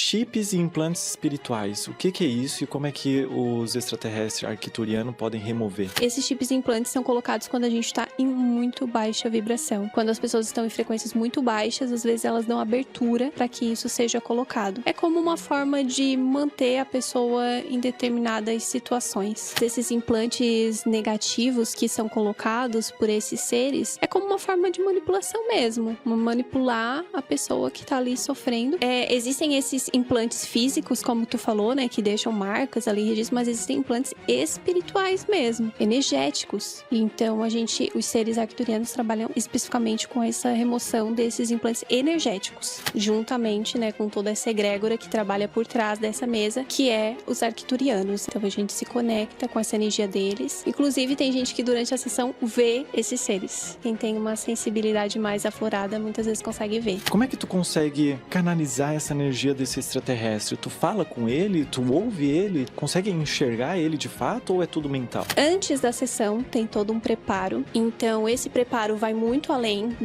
chips e implantes espirituais, o que é isso e como é que os extraterrestres arcturianos podem remover? Esses chips e implantes são colocados quando a gente está em muito baixa vibração. Quando as pessoas estão em frequências muito baixas, às vezes elas dão abertura para que isso seja colocado. É como uma forma de manter a pessoa em determinadas situações. Esses implantes negativos que são colocados por esses seres, é como uma forma de manipulação mesmo. Manipular a pessoa que tá ali sofrendo. Existem esses implantes físicos, como tu falou, né? Que deixam marcas ali, registros, mas existem implantes espirituais mesmo, energéticos. Então, os seres arcturianos trabalham especificamente com essa remoção desses implantes energéticos, juntamente, né, com toda essa egrégora que trabalha por trás dessa mesa, que é os arcturianos. Então, a gente se conecta com essa energia deles. Inclusive, tem gente que durante a sessão vê esses seres. Quem tem uma sensibilidade mais aflorada, muitas vezes consegue ver. Como é que tu consegue canalizar essa energia desse extraterrestre? Tu fala com ele? Tu ouve ele? Consegue enxergar ele de fato ou é tudo mental? Antes da sessão tem todo um preparo. Então esse preparo vai muito além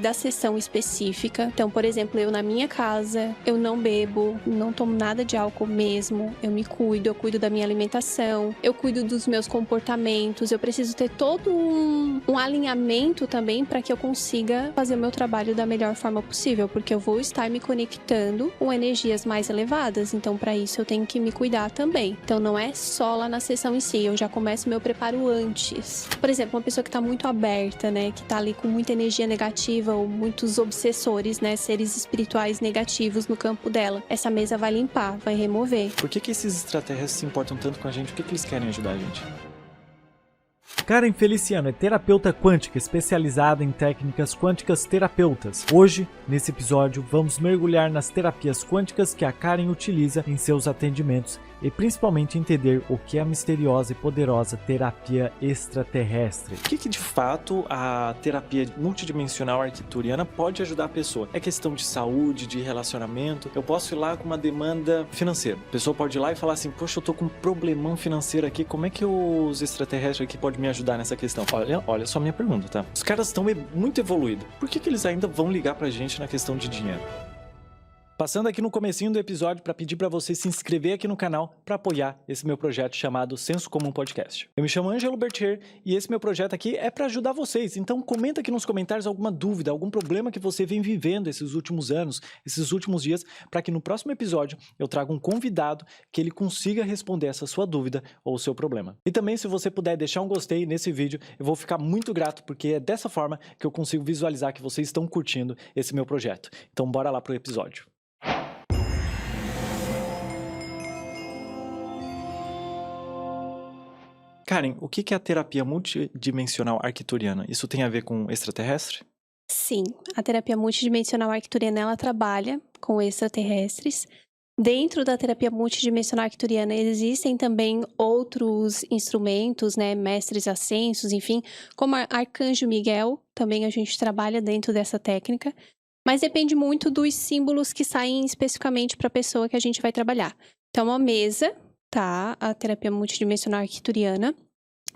da sessão específica. Então, por exemplo, eu na minha casa, eu não bebo, não tomo nada de álcool mesmo. Eu me cuido, eu cuido da minha alimentação, eu cuido dos meus comportamentos. Eu preciso ter todo um alinhamento também para que eu consiga fazer o meu trabalho da melhor forma possível, porque eu vou estar me conectando com energias mais elevadas. Então, para isso eu tenho que me cuidar também. Então, não é só lá na sessão em si, eu já começo meu preparo antes. Por exemplo, uma pessoa que tá muito aberta, né, que tá ali com muita energia negativa ou muitos obsessores, né, seres espirituais negativos no campo dela. Essa mesa vai limpar, vai remover. Por que esses extraterrestres se importam tanto com a gente? O que eles querem ajudar a gente? Karen Feliciano é terapeuta quântica especializada em técnicas quânticas terapeutas. Hoje, nesse episódio, vamos mergulhar nas terapias quânticas que a Karen utiliza em seus atendimentos e principalmente entender o que é a misteriosa e poderosa terapia extraterrestre. O que de fato a terapia multidimensional arcturiana pode ajudar a pessoa? É questão de saúde, de relacionamento? Eu posso ir lá com uma demanda financeira. A pessoa pode ir lá e falar assim, poxa, eu tô com um problemão financeiro aqui, como é que os extraterrestres aqui podem me ajudar nessa questão? Olha só a minha pergunta, tá? Os caras estão muito evoluídos. Por que eles ainda vão ligar pra gente na questão de dinheiro? Passando aqui no comecinho do episódio para pedir para você se inscrever aqui no canal para apoiar esse meu projeto chamado Senso Comum Podcast. Eu me chamo Ângelo Bertier e esse meu projeto aqui é para ajudar vocês. Então comenta aqui nos comentários alguma dúvida, algum problema que você vem vivendo esses últimos anos, esses últimos dias, para que no próximo episódio eu traga um convidado que ele consiga responder essa sua dúvida ou o seu problema. E também se você puder deixar um gostei nesse vídeo, eu vou ficar muito grato porque é dessa forma que eu consigo visualizar que vocês estão curtindo esse meu projeto. Então bora lá pro episódio. Karen, o que é a terapia multidimensional arcturiana? Isso tem a ver com extraterrestre? Sim, a terapia multidimensional arcturiana, ela trabalha com extraterrestres. Dentro da terapia multidimensional arcturiana existem também outros instrumentos, né, mestres ascensos, enfim, como Arcanjo Miguel, também a gente trabalha dentro dessa técnica. Mas depende muito dos símbolos que saem especificamente para a pessoa que a gente vai trabalhar. Então, uma mesa, tá? A terapia multidimensional arcturiana.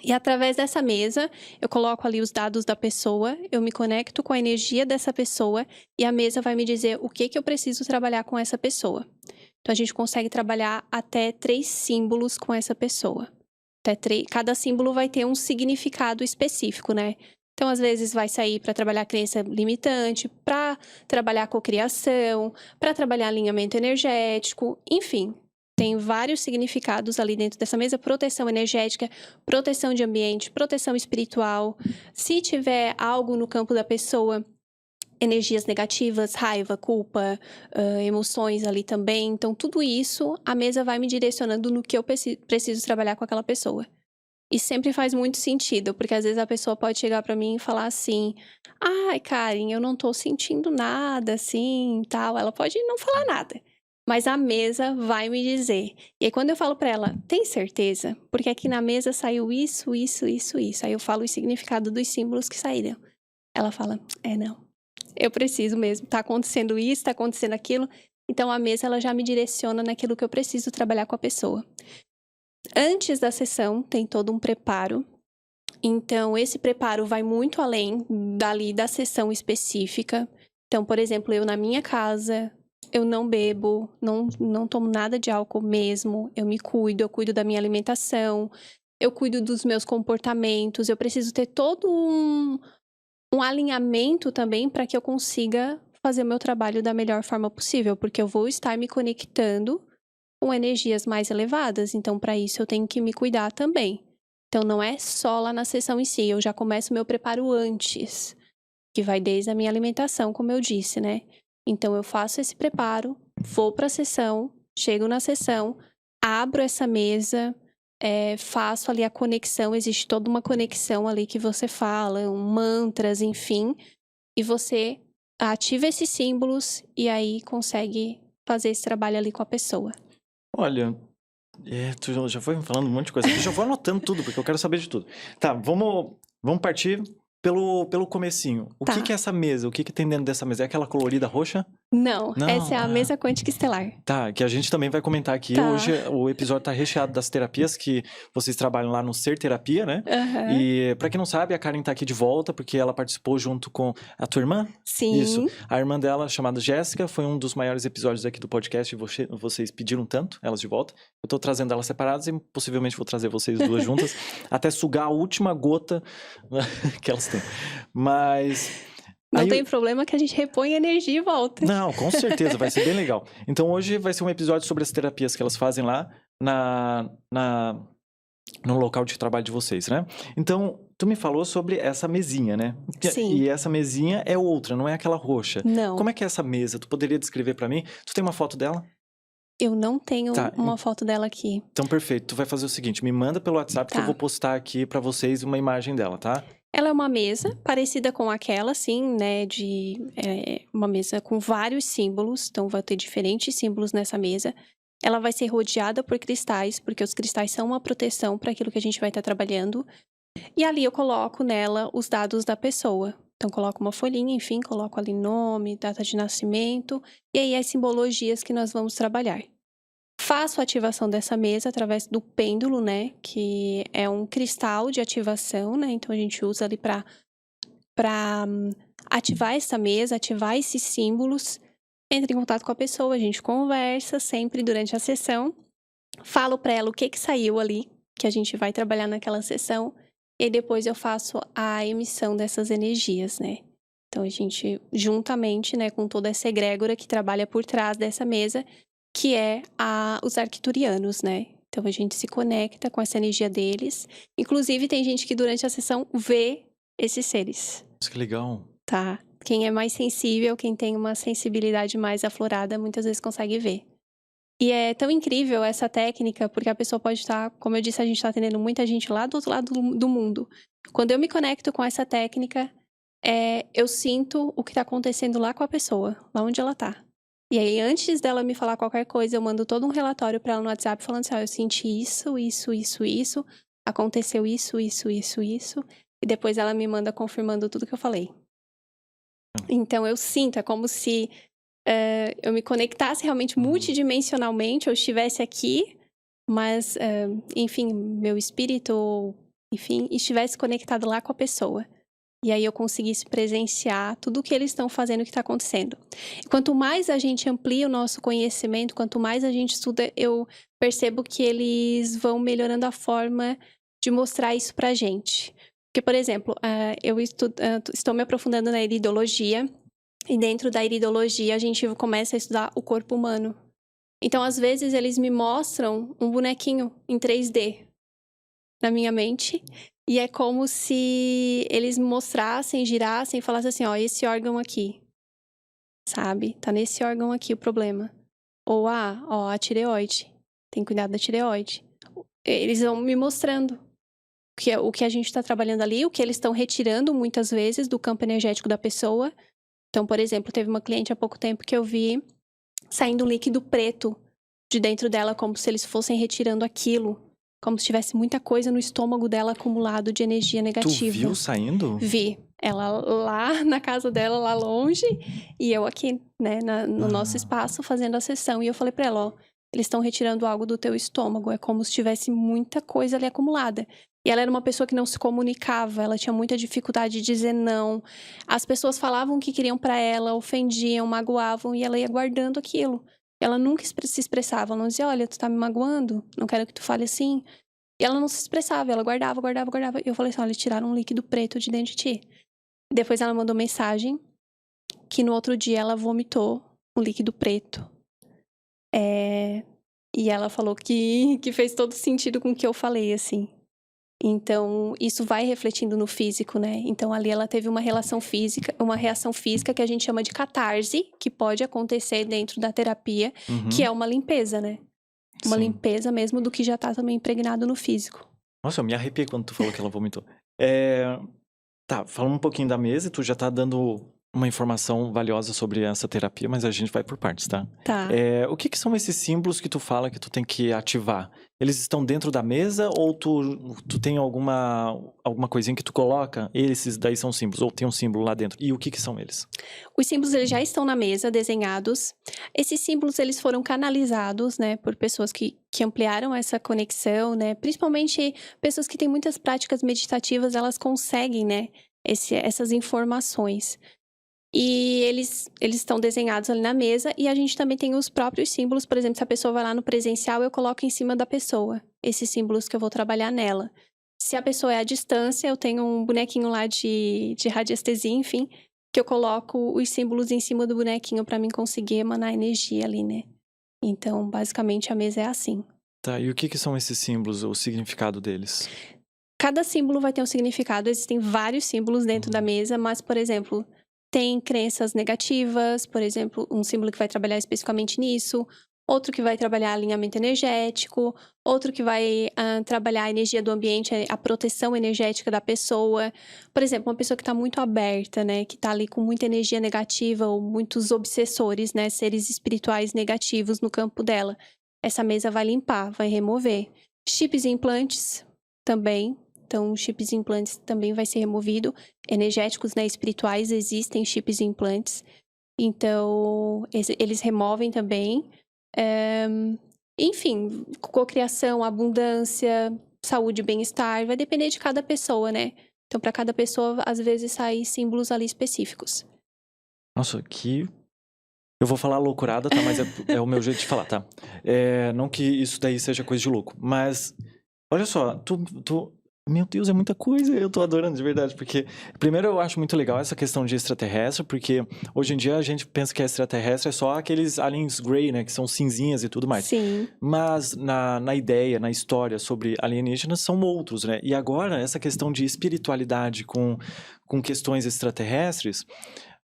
E através dessa mesa, eu coloco ali os dados da pessoa, eu me conecto com a energia dessa pessoa e a mesa vai me dizer o que eu preciso trabalhar com essa pessoa. Então, a gente consegue trabalhar até 3 símbolos com essa pessoa. Cada símbolo vai ter um significado específico, né? Então, às vezes, vai sair para trabalhar a crença limitante, para trabalhar cocriação, para trabalhar alinhamento energético, enfim. Tem vários significados ali dentro dessa mesa. Proteção energética, proteção de ambiente, proteção espiritual. Se tiver algo no campo da pessoa, energias negativas, raiva, culpa, emoções ali também. Então, tudo isso, a mesa vai me direcionando no que eu preciso trabalhar com aquela pessoa. E sempre faz muito sentido, porque às vezes a pessoa pode chegar pra mim e falar assim, ai, Karen, eu não tô sentindo nada, assim, tal. Ela pode não falar nada, mas a mesa vai me dizer. E aí quando eu falo pra ela, tem certeza? Porque aqui na mesa saiu isso, isso, isso, isso. Aí eu falo o significado dos símbolos que saíram. Ela fala, não, eu preciso mesmo, tá acontecendo isso, tá acontecendo aquilo. Então a mesa, ela já me direciona naquilo que eu preciso trabalhar com a pessoa. Antes da sessão, tem todo um preparo. Então, esse preparo vai muito além da sessão específica. Então, por exemplo, eu na minha casa, eu não bebo, não tomo nada de álcool mesmo, eu me cuido, eu cuido da minha alimentação, eu cuido dos meus comportamentos, eu preciso ter todo um alinhamento também para que eu consiga fazer o meu trabalho da melhor forma possível, porque eu vou estar me conectando com energias mais elevadas, então para isso eu tenho que me cuidar também. Então não é só lá na sessão em si, eu já começo o meu preparo antes, que vai desde a minha alimentação, como eu disse, né? Então eu faço esse preparo, vou para a sessão, chego na sessão, abro essa mesa, faço ali a conexão, existe toda uma conexão ali que você fala, mantras, enfim, e você ativa esses símbolos e aí consegue fazer esse trabalho ali com a pessoa. Olha, tu já foi me falando um monte de coisa. Eu já vou anotando tudo, porque eu quero saber de tudo. Tá, vamos partir pelo comecinho. O Tá. que é essa mesa? O que tem dentro dessa mesa? É aquela colorida roxa? Não, essa é a mesa quântica estelar. Tá, que a gente também vai comentar aqui. Tá. Hoje o episódio tá recheado das terapias que vocês trabalham lá no Ser Terapia, né? Aham. E pra quem não sabe, a Karen tá aqui de volta, porque ela participou junto com a tua irmã? Sim. Isso. A irmã dela, chamada Jéssica, foi um dos maiores episódios aqui do podcast e vocês pediram tanto elas de volta. Eu tô trazendo elas separadas e possivelmente vou trazer vocês duas juntas, até sugar a última gota que elas têm. Mas... Não tem problema que a gente repõe energia e volta. Não, com certeza, vai ser bem legal. Então hoje vai ser um episódio sobre as terapias que elas fazem lá no local de trabalho de vocês, né? Então, tu me falou sobre essa mesinha, né? Sim. E essa mesinha é outra, não é aquela roxa. Não. Como é que é essa mesa? Tu poderia descrever pra mim? Tu tem uma foto dela? Eu não tenho Tá. uma foto dela aqui. Então, perfeito. Tu vai fazer o seguinte, me manda pelo WhatsApp que eu Tá. vou postar aqui pra vocês uma imagem dela, tá? Ela é uma mesa parecida com aquela, assim, né? Uma mesa com vários símbolos. Então, vai ter diferentes símbolos nessa mesa. Ela vai ser rodeada por cristais, porque os cristais são uma proteção para aquilo que a gente vai estar trabalhando. E ali eu coloco nela os dados da pessoa. Então, coloco uma folhinha, enfim, coloco ali nome, data de nascimento. E aí, as simbologias que nós vamos trabalhar. Faço a ativação dessa mesa através do pêndulo, né? Que é um cristal de ativação, né? Então, a gente usa ali para ativar essa mesa, ativar esses símbolos. Entra em contato com a pessoa, a gente conversa sempre durante a sessão. Falo para ela o que saiu ali, que a gente vai trabalhar naquela sessão. E aí depois eu faço a emissão dessas energias, né? Então, a gente, juntamente, né, com toda essa egrégora que trabalha por trás dessa mesa, que é os arcturianos, né? Então, a gente se conecta com essa energia deles. Inclusive, tem gente que durante a sessão vê esses seres. Nossa, que legal. Tá? Quem é mais sensível, quem tem uma sensibilidade mais aflorada, muitas vezes consegue ver. E é tão incrível essa técnica, porque a pessoa pode estar, como eu disse, a gente está atendendo muita gente lá do outro lado do mundo. Quando eu me conecto com essa técnica, eu sinto o que está acontecendo lá com a pessoa, lá onde ela está. E aí, antes dela me falar qualquer coisa, eu mando todo um relatório para ela no WhatsApp falando assim, eu senti isso, aconteceu isso. E depois ela me manda confirmando tudo que eu falei. Então, eu sinto, é como se eu me conectasse realmente multidimensionalmente, eu estivesse aqui, mas, enfim, meu espírito, enfim, estivesse conectado lá com a pessoa. E aí eu conseguisse presenciar tudo o que eles estão fazendo, o que está acontecendo. E quanto mais a gente amplia o nosso conhecimento, quanto mais a gente estuda, eu percebo que eles vão melhorando a forma de mostrar isso pra gente. Porque, por exemplo, eu estou me aprofundando na iridologia, e dentro da iridologia a gente começa a estudar o corpo humano. Então, às vezes, eles me mostram um bonequinho em 3D na minha mente, e é como se eles me mostrassem, girassem e falassem assim, ó, esse órgão aqui, sabe? Tá nesse órgão aqui o problema. Ou, a tireoide, tem que cuidar da tireoide. Eles vão me mostrando o que a gente tá trabalhando ali, o que eles estão retirando muitas vezes do campo energético da pessoa. Então, por exemplo, teve uma cliente há pouco tempo que eu vi saindo um líquido preto de dentro dela, como se eles fossem retirando aquilo. Como se tivesse muita coisa no estômago dela acumulado de energia negativa. Tu viu saindo? Vi. Ela lá na casa dela, lá longe, e eu aqui, né, no nosso espaço, fazendo a sessão. E eu falei pra ela, ó, eles estão retirando algo do teu estômago. É como se tivesse muita coisa ali acumulada. E ela era uma pessoa que não se comunicava, ela tinha muita dificuldade de dizer não. As pessoas falavam o que queriam pra ela, ofendiam, magoavam, e ela ia guardando aquilo. Ela nunca se expressava, ela não dizia, olha, tu tá me magoando, não quero que tu fale assim. E ela não se expressava, ela guardava. E eu falei assim, olha, tiraram um líquido preto de dentro de ti. Depois ela mandou mensagem que no outro dia ela vomitou um líquido preto. E ela falou que fez todo sentido com o que eu falei, assim. Então, isso vai refletindo no físico, né? Então, ali ela teve uma reação física que a gente chama de catarse, que pode acontecer dentro da terapia, que é uma limpeza, né? Uma limpeza mesmo do que já tá também impregnado no físico. Nossa, eu me arrepiei quando tu falou que ela vomitou. Tá, falando um pouquinho da mesa, tu já tá dando uma informação valiosa sobre essa terapia, mas a gente vai por partes, tá? Tá. O que são esses símbolos que tu fala que tu tem que ativar? Eles estão dentro da mesa ou tu tem alguma coisinha que tu coloca? Esses daí são símbolos, ou tem um símbolo lá dentro? E o que são eles? Os símbolos, eles já estão na mesa, desenhados. Esses símbolos, eles foram canalizados, né, por pessoas que ampliaram essa conexão, né? Principalmente pessoas que têm muitas práticas meditativas, elas conseguem, né, essas informações. E eles estão desenhados ali na mesa, e a gente também tem os próprios símbolos. Por exemplo, se a pessoa vai lá no presencial, eu coloco em cima da pessoa esses símbolos que eu vou trabalhar nela. Se a pessoa é à distância, eu tenho um bonequinho lá de radiestesia, enfim, que eu coloco os símbolos em cima do bonequinho para mim conseguir emanar energia ali, né? Então, basicamente, a mesa é assim. Tá, e o que são esses símbolos, o significado deles? Cada símbolo vai ter um significado, existem vários símbolos dentro da mesa, mas, por exemplo, tem crenças negativas, por exemplo, um símbolo que vai trabalhar especificamente nisso, outro que vai trabalhar alinhamento energético, outro que vai trabalhar a energia do ambiente, a proteção energética da pessoa. Por exemplo, uma pessoa que está muito aberta, né, que está ali com muita energia negativa ou muitos obsessores, né, seres espirituais negativos no campo dela. Essa mesa vai limpar, vai remover. Chips e implantes também. Então, chips e implantes também vai ser removido. Energéticos, né, espirituais, existem chips e implantes. Então, eles removem também. Enfim, cocriação, abundância, saúde e bem-estar. Vai depender de cada pessoa, né? Então, para cada pessoa, às vezes, saem símbolos ali específicos. Nossa, eu vou falar loucurada, tá? Mas é o meu jeito de falar, tá? Não que isso daí seja coisa de louco. Mas, olha só, meu Deus, é muita coisa, eu tô adorando de verdade, porque primeiro eu acho muito legal essa questão de extraterrestre, porque hoje em dia a gente pensa que extraterrestre é só aqueles aliens grey, né, que são cinzinhas e tudo mais. Sim. Mas na ideia, na história sobre alienígenas são outros, né, e agora essa questão de espiritualidade com questões extraterrestres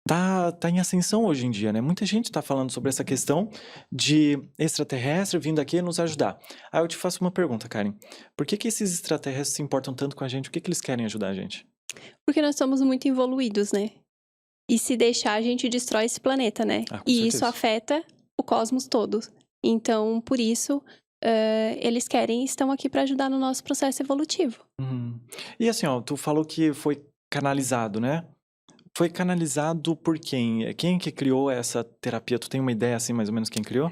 tá em ascensão hoje em dia, né? Muita gente tá falando sobre essa questão de extraterrestre vindo aqui nos ajudar. Aí eu te faço uma pergunta, Karen. Por que esses extraterrestres se importam tanto com a gente? O que eles querem ajudar a gente? Porque nós somos muito evoluídos, né? E se deixar, a gente destrói esse planeta, né? Com e certeza. isso afeta o cosmos todo. Então, por isso, eles estão aqui para ajudar no nosso processo evolutivo. E assim, ó, tu falou que foi canalizado, né? Foi canalizado por quem? Quem que criou essa terapia? Tu tem uma ideia, assim, mais ou menos quem criou?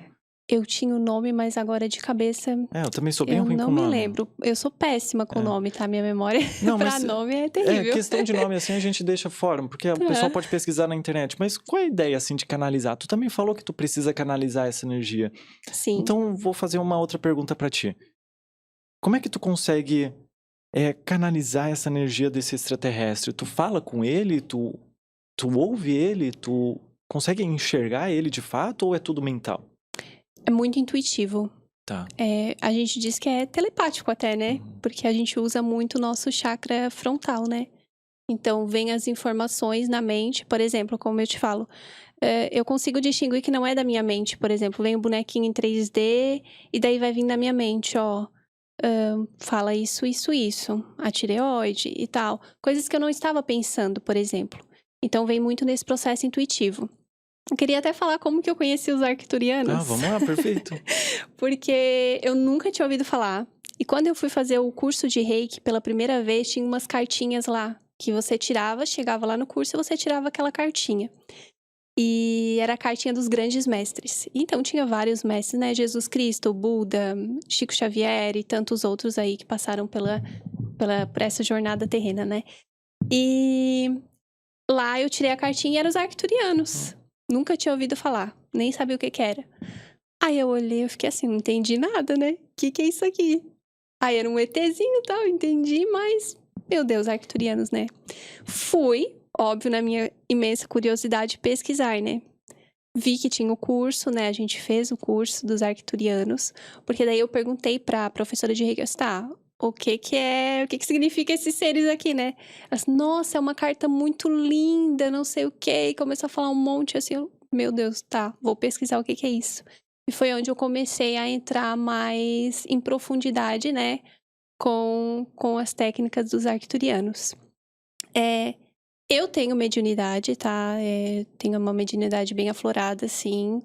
Eu tinha o nome, mas agora de cabeça Eu também sou bem eu ruim com não o me nome. lembro. Eu sou péssima com o nome, tá? Minha memória Não, pra mas nome é terrível. questão de nome, assim, a gente deixa fora, porque o pessoal pode pesquisar na internet. Mas qual é a ideia, assim, de canalizar? Tu também falou que tu precisa canalizar essa energia. Sim. Então, vou fazer uma outra pergunta pra ti. Como é que tu consegue canalizar essa energia desse extraterrestre? Tu fala com ele? Tu ouve ele? Tu consegue enxergar ele de fato ou é tudo mental? É muito intuitivo. Tá. A gente diz que é telepático até, né? Porque a gente usa muito o nosso chakra frontal, né? Então, vem as informações na mente. Por exemplo, como eu te falo, eu consigo distinguir que não é da minha mente. Por exemplo, vem o bonequinho em 3D e daí vai vir da minha mente, ó. Fala isso, a tireoide e tal. Coisas que eu não estava pensando, por exemplo. Então, vem muito nesse processo intuitivo. Eu queria até falar como que eu conheci os arcturianos. Vamos lá, perfeito. Porque eu nunca tinha ouvido falar. E quando eu fui fazer o curso de Reiki pela primeira vez, tinha umas cartinhas lá que você tirava, chegava lá no curso e você tirava aquela cartinha. E era a cartinha dos grandes mestres. Então, tinha vários mestres, né? Jesus Cristo, Buda, Chico Xavier e tantos outros aí que passaram por essa jornada terrena, né? E lá eu tirei a cartinha e eram os arcturianos. Nunca tinha ouvido falar, nem sabia o que que era. Aí eu olhei, eu fiquei assim, não entendi nada, né? O que é isso aqui? Aí era um ETzinho e tal, entendi, mas... Meu Deus, arcturianos, né? Fui, óbvio, na minha imensa curiosidade, pesquisar, né? Vi que tinha o curso, né? A gente fez o curso dos arcturianos. Porque daí eu perguntei pra professora de Reiki, tá, o que significa esses seres aqui, né? Ela disse, nossa, é uma carta muito linda, não sei o quê. E começou a falar um monte, assim, meu Deus, tá, vou pesquisar o que é isso. E foi onde eu comecei a entrar mais em profundidade, né? Com as técnicas dos arcturianos. Eu tenho mediunidade, tá? Tenho uma mediunidade bem aflorada, assim.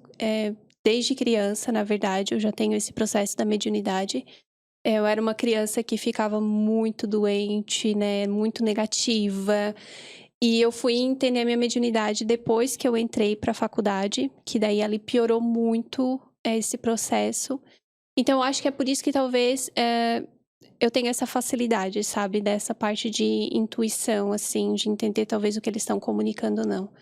Desde criança, na verdade, eu já tenho esse processo da mediunidade. Eu era uma criança que ficava muito doente, né? Muito negativa. E eu fui entender a minha mediunidade depois que eu entrei para a faculdade, que daí ali piorou muito esse processo. Então, eu acho que é por isso que talvez eu tenho essa facilidade, sabe? Dessa parte de intuição, assim, de entender talvez o que eles estão comunicando ou não.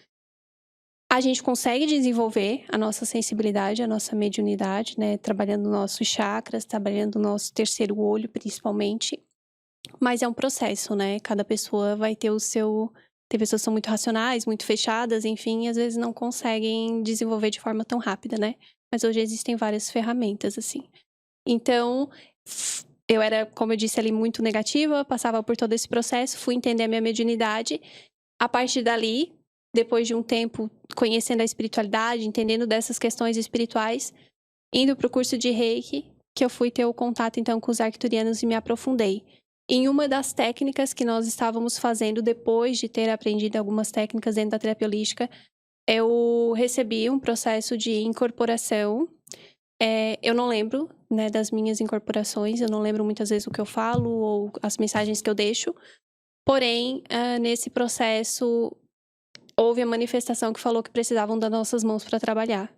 A gente consegue desenvolver a nossa sensibilidade, a nossa mediunidade, né? Trabalhando nossos chakras, trabalhando o nosso terceiro olho, principalmente. Mas é um processo, né? Cada pessoa vai ter o seu... Tem pessoas que são muito racionais, muito fechadas, enfim, às vezes não conseguem desenvolver de forma tão rápida, né? Mas hoje existem várias ferramentas, assim. Então, eu era, como eu disse ali, muito negativa, passava por todo esse processo, fui entender a minha mediunidade. A partir dali, depois de um tempo conhecendo a espiritualidade, entendendo dessas questões espirituais, indo para o curso de Reiki, que eu fui ter o contato, então, com os arcturianos e me aprofundei. Em uma das técnicas que nós estávamos fazendo, depois de ter aprendido algumas técnicas dentro da terapia holística, eu recebi um processo de incorporação. Eu não lembro, né, das minhas incorporações, eu não lembro muitas vezes o que eu falo ou as mensagens que eu deixo. Porém, nesse processo, houve a manifestação que falou que precisavam das nossas mãos para trabalhar.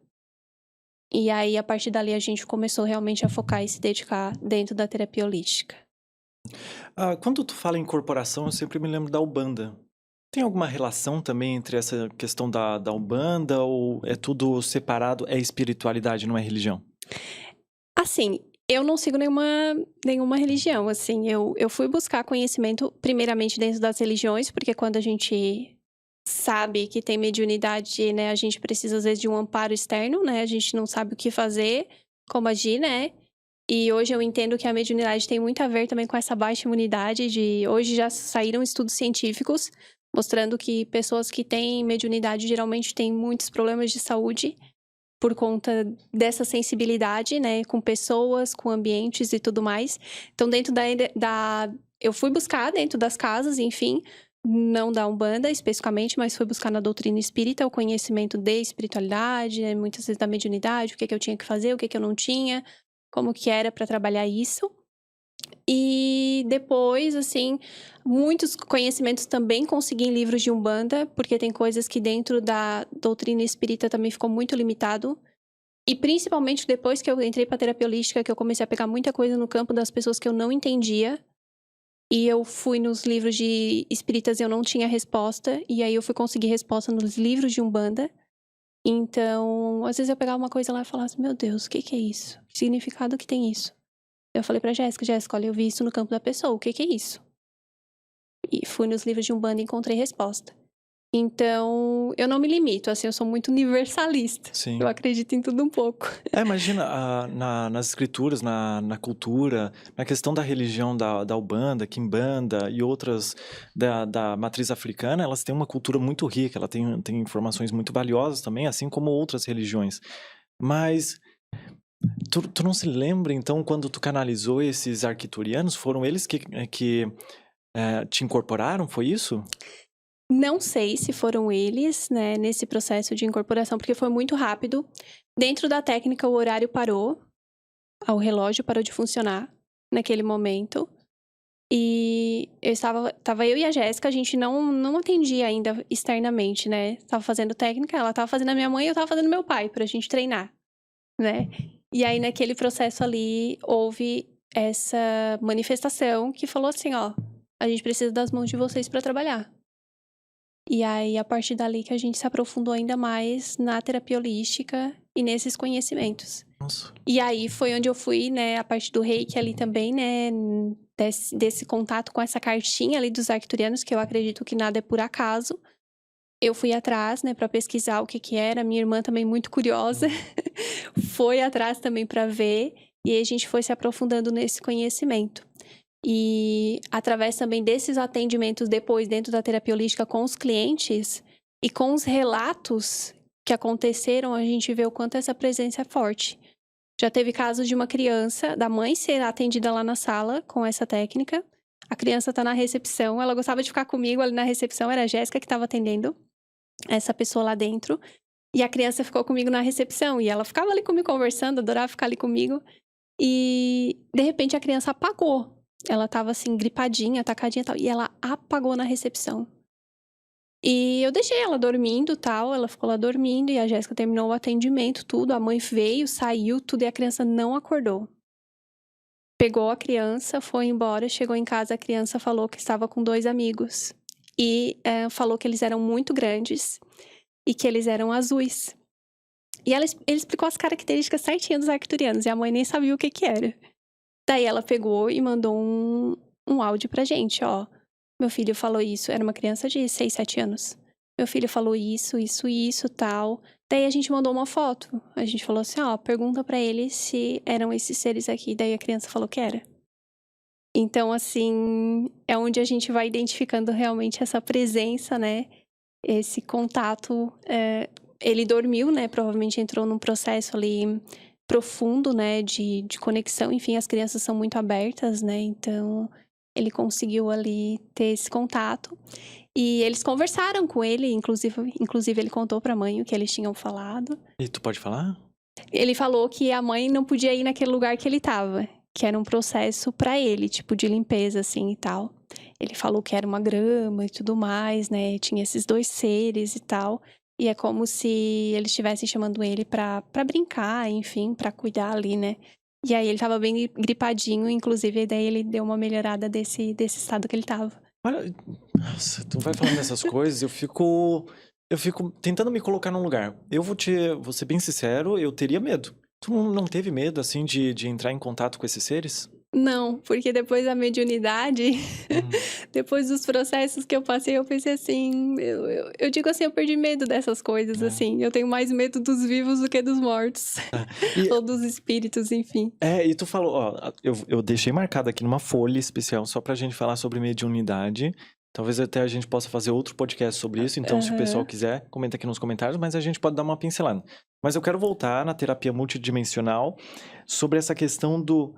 E aí, a partir dali, a gente começou realmente a focar e se dedicar dentro da terapia holística. Quando tu fala em incorporação, eu sempre me lembro da Umbanda. Tem alguma relação também entre essa questão da Umbanda ou é tudo separado, é espiritualidade, não é religião? Assim, eu não sigo nenhuma religião, assim. Eu fui buscar conhecimento, primeiramente, dentro das religiões, porque quando a gente sabe que tem mediunidade, né, a gente precisa, às vezes, de um amparo externo, né? A gente não sabe o que fazer, como agir, né? E hoje eu entendo que a mediunidade tem muito a ver também com essa baixa imunidade. Hoje já saíram estudos científicos mostrando que pessoas que têm mediunidade geralmente têm muitos problemas de saúde por conta dessa sensibilidade, né? Com pessoas, com ambientes e tudo mais. Então, dentro eu fui buscar dentro das casas, enfim, não da Umbanda especificamente, mas fui buscar na doutrina espírita o conhecimento de espiritualidade, né? Muitas vezes da mediunidade, o que eu tinha que fazer, o que eu não tinha, como que era para trabalhar isso. E depois, assim, muitos conhecimentos também consegui em livros de Umbanda, porque tem coisas que dentro da doutrina espírita também ficou muito limitado. E principalmente depois que eu entrei pra terapia holística, que eu comecei a pegar muita coisa no campo das pessoas que eu não entendia. E eu fui nos livros de espíritas e eu não tinha resposta. E aí eu fui conseguir resposta nos livros de Umbanda. Então, às vezes eu pegava uma coisa lá e falava assim, meu Deus, o que é isso? Que significado que tem isso? Eu falei pra Jéssica, olha, eu vi isso no campo da pessoa, o que é isso? E fui nos livros de Umbanda e encontrei resposta. Então, eu não me limito, assim, eu sou muito universalista. Sim. Eu acredito em tudo um pouco. Imagina, nas escrituras, na cultura, na questão da religião da Umbanda, Quimbanda e outras da matriz africana, elas têm uma cultura muito rica, ela tem informações muito valiosas também, assim como outras religiões. Mas tu não se lembra, então, quando tu canalizou esses arcturianos, foram eles que te incorporaram, foi isso? Não sei se foram eles, né, nesse processo de incorporação, porque foi muito rápido. Dentro da técnica, o horário parou, o relógio parou de funcionar naquele momento. E tava eu e a Jéssica, a gente não atendia ainda externamente, né? Tava fazendo técnica, ela tava fazendo a minha mãe e eu tava fazendo meu pai, pra gente treinar, né? E aí, naquele processo ali, houve essa manifestação que falou assim, ó, a gente precisa das mãos de vocês para trabalhar. E aí, a partir dali que a gente se aprofundou ainda mais na terapia holística e nesses conhecimentos. Nossa. E aí foi onde eu fui, né, a parte do reiki ali também, né, desse contato com essa cartinha ali dos arcturianos, que eu acredito que nada é por acaso. Eu fui atrás, né, para pesquisar o que que era. Minha irmã também muito curiosa, foi atrás também para ver. E aí a gente foi se aprofundando nesse conhecimento. E através também desses atendimentos depois dentro da terapia holística com os clientes e com os relatos que aconteceram, a gente vê o quanto essa presença é forte. Já teve casos de uma criança, da mãe ser atendida lá na sala com essa técnica. A criança tá na recepção, ela gostava de ficar comigo ali na recepção, era a Jéssica que estava atendendo essa pessoa lá dentro. E a criança ficou comigo na recepção e ela ficava ali comigo conversando, adorava ficar ali comigo. E de repente a criança apagou. Ela tava assim, gripadinha, atacadinha e tal. E ela apagou na recepção. E eu deixei ela dormindo e tal. Ela ficou lá dormindo e a Jéssica terminou o atendimento, tudo. A mãe veio, saiu, tudo. E a criança não acordou. Pegou a criança, foi embora. Chegou em casa, a criança falou que estava com 2 amigos. E falou que eles eram muito grandes. E que eles eram azuis. E ele explicou as características certinhas dos arcturianos. E a mãe nem sabia o que que era. Daí ela pegou e mandou um áudio pra gente, ó. Meu filho falou isso, era uma criança de 6, 7 anos. Meu filho falou isso, tal. Daí a gente mandou uma foto. A gente falou assim, ó, pergunta pra ele se eram esses seres aqui. Daí a criança falou que era. Então, assim, é onde a gente vai identificando realmente essa presença, né? Esse contato. Ele dormiu, né? Provavelmente entrou num processo ali profundo, né, de conexão. Enfim, as crianças são muito abertas, né, então ele conseguiu ali ter esse contato. E eles conversaram com ele, inclusive ele contou pra mãe o que eles tinham falado. E tu pode falar? Ele falou que a mãe não podia ir naquele lugar que ele tava, que era um processo pra ele, tipo, de limpeza, assim, e tal. Ele falou que era uma grama e tudo mais, né, tinha esses 2 seres e tal. E é como se eles estivessem chamando ele pra brincar, enfim, pra cuidar ali, né? E aí ele tava bem gripadinho, inclusive, daí ele deu uma melhorada desse estado que ele tava. Olha, nossa, tu vai falando dessas coisas, eu fico tentando me colocar num lugar. Vou ser bem sincero, eu teria medo. Tu não teve medo, assim, de entrar em contato com esses seres? Não, porque depois da mediunidade, Hum. depois dos processos que eu passei, eu pensei assim, eu digo assim, eu perdi medo dessas coisas, assim. Eu tenho mais medo dos vivos do que dos mortos. E, Ou dos espíritos, enfim. e tu falou, ó, eu deixei marcado aqui numa folha especial só pra gente falar sobre mediunidade. Talvez até a gente possa fazer outro podcast sobre isso. Então, se o pessoal quiser, comenta aqui nos comentários, mas a gente pode dar uma pincelada. Mas eu quero voltar na terapia multidimensional sobre essa questão do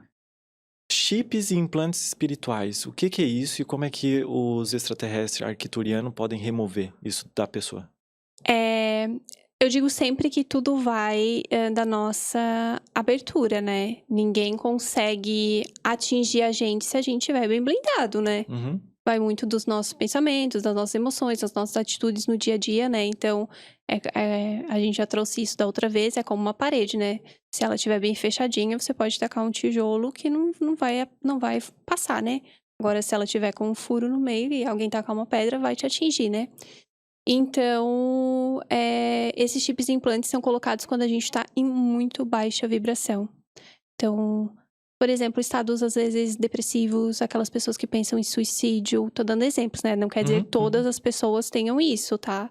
chips e implantes espirituais. O que é isso e como é que os extraterrestres arcturianos podem remover isso da pessoa? Eu digo sempre que tudo vai da nossa abertura, né? Ninguém consegue atingir a gente se a gente estiver bem blindado, né? Uhum. Vai muito dos nossos pensamentos, das nossas emoções, das nossas atitudes no dia a dia, né? Então, a gente já trouxe isso da outra vez, é como uma parede, né? Se ela estiver bem fechadinha, você pode tacar um tijolo que não vai passar, né? Agora, se ela tiver com um furo no meio e alguém tacar uma pedra, vai te atingir, né? Então, esses chips e implantes são colocados quando a gente está em muito baixa vibração. Então, por exemplo, estados às vezes depressivos, aquelas pessoas que pensam em suicídio. Tô dando exemplos, né? Não quer dizer que todas as pessoas tenham isso, tá?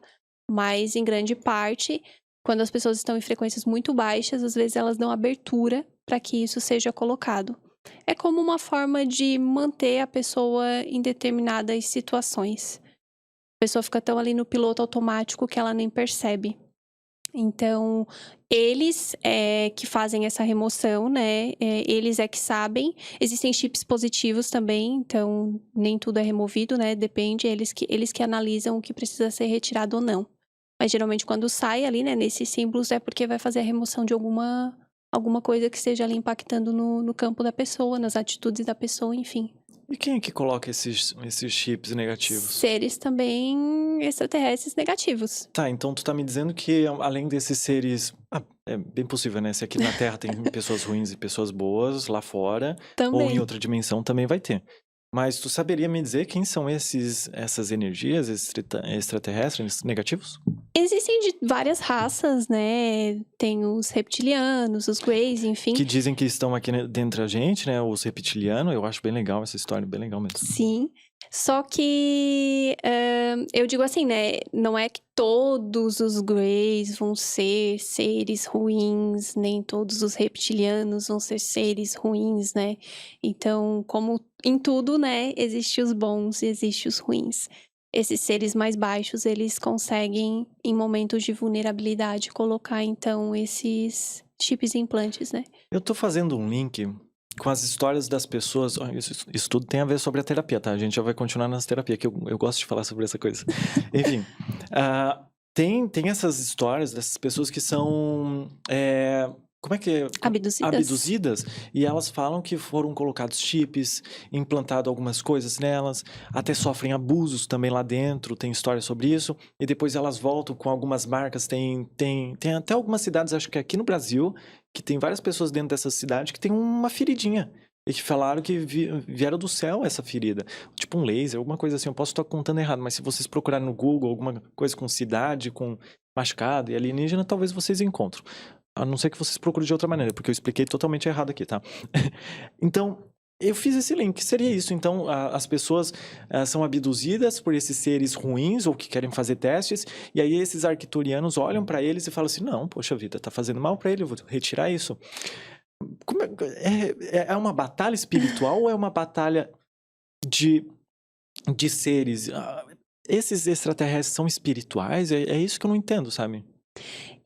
Mas em grande parte, quando as pessoas estão em frequências muito baixas, às vezes elas dão abertura para que isso seja colocado. É como uma forma de manter a pessoa em determinadas situações. A pessoa fica tão ali no piloto automático que ela nem percebe. Então, eles que fazem essa remoção, né? Eles que sabem. Existem chips positivos também, então nem tudo é removido, né? Depende, eles que analisam o que precisa ser retirado ou não. Mas geralmente quando sai ali, né, nesses símbolos, é porque vai fazer a remoção de alguma coisa que esteja ali impactando no campo da pessoa, nas atitudes da pessoa, enfim. E quem é que coloca esses chips negativos? Seres também extraterrestres negativos. Tá, então tu tá me dizendo que além desses seres É bem possível, né? Se aqui na Terra tem pessoas ruins e pessoas boas, lá fora, ou em Também. outra dimensão também vai ter. Mas tu saberia me dizer quem são essas energias extraterrestres negativos? Existem de várias raças, né? Tem os reptilianos, os greys, enfim. Que dizem que estão aqui dentro da gente, né? Os reptilianos. Eu acho bem legal essa história, bem legal mesmo. Sim. Só que eu digo assim, né? Não é que todos os greys vão ser seres ruins, nem todos os reptilianos vão ser seres ruins, né? Então, como em tudo, né? Existem os bons e existem os ruins. Esses seres mais baixos, eles conseguem, em momentos de vulnerabilidade, colocar, então, esses chips e implantes, né? Eu tô fazendo um link com as histórias das pessoas. Isso tudo tem a ver sobre a terapia, tá? A gente já vai continuar nas terapias, que eu gosto de falar sobre essa coisa. Enfim, tem essas histórias dessas pessoas que são... como é que é? Abduzidas. E elas falam que foram colocados chips, implantado algumas coisas nelas, até sofrem abusos também lá dentro, tem história sobre isso. E depois elas voltam com algumas marcas, tem até algumas cidades, acho que aqui no Brasil, que tem várias pessoas dentro dessa cidade que tem uma feridinha. E que falaram que vieram do céu essa ferida. Tipo um laser, alguma coisa assim. Eu posso estar contando errado, mas se vocês procurarem no Google alguma coisa com cidade, com machucado e alienígena, talvez vocês encontrem. A não ser que vocês procurem de outra maneira, porque eu expliquei totalmente errado aqui, tá? Então, eu fiz esse link. Seria isso. Então, as pessoas são abduzidas por esses seres ruins ou que querem fazer testes, e aí esses arcturianos olham pra eles e falam assim, não, poxa vida, tá fazendo mal pra ele, eu vou retirar isso. É uma batalha espiritual ou é uma batalha de seres? Esses extraterrestres são espirituais? É isso que eu não entendo, sabe?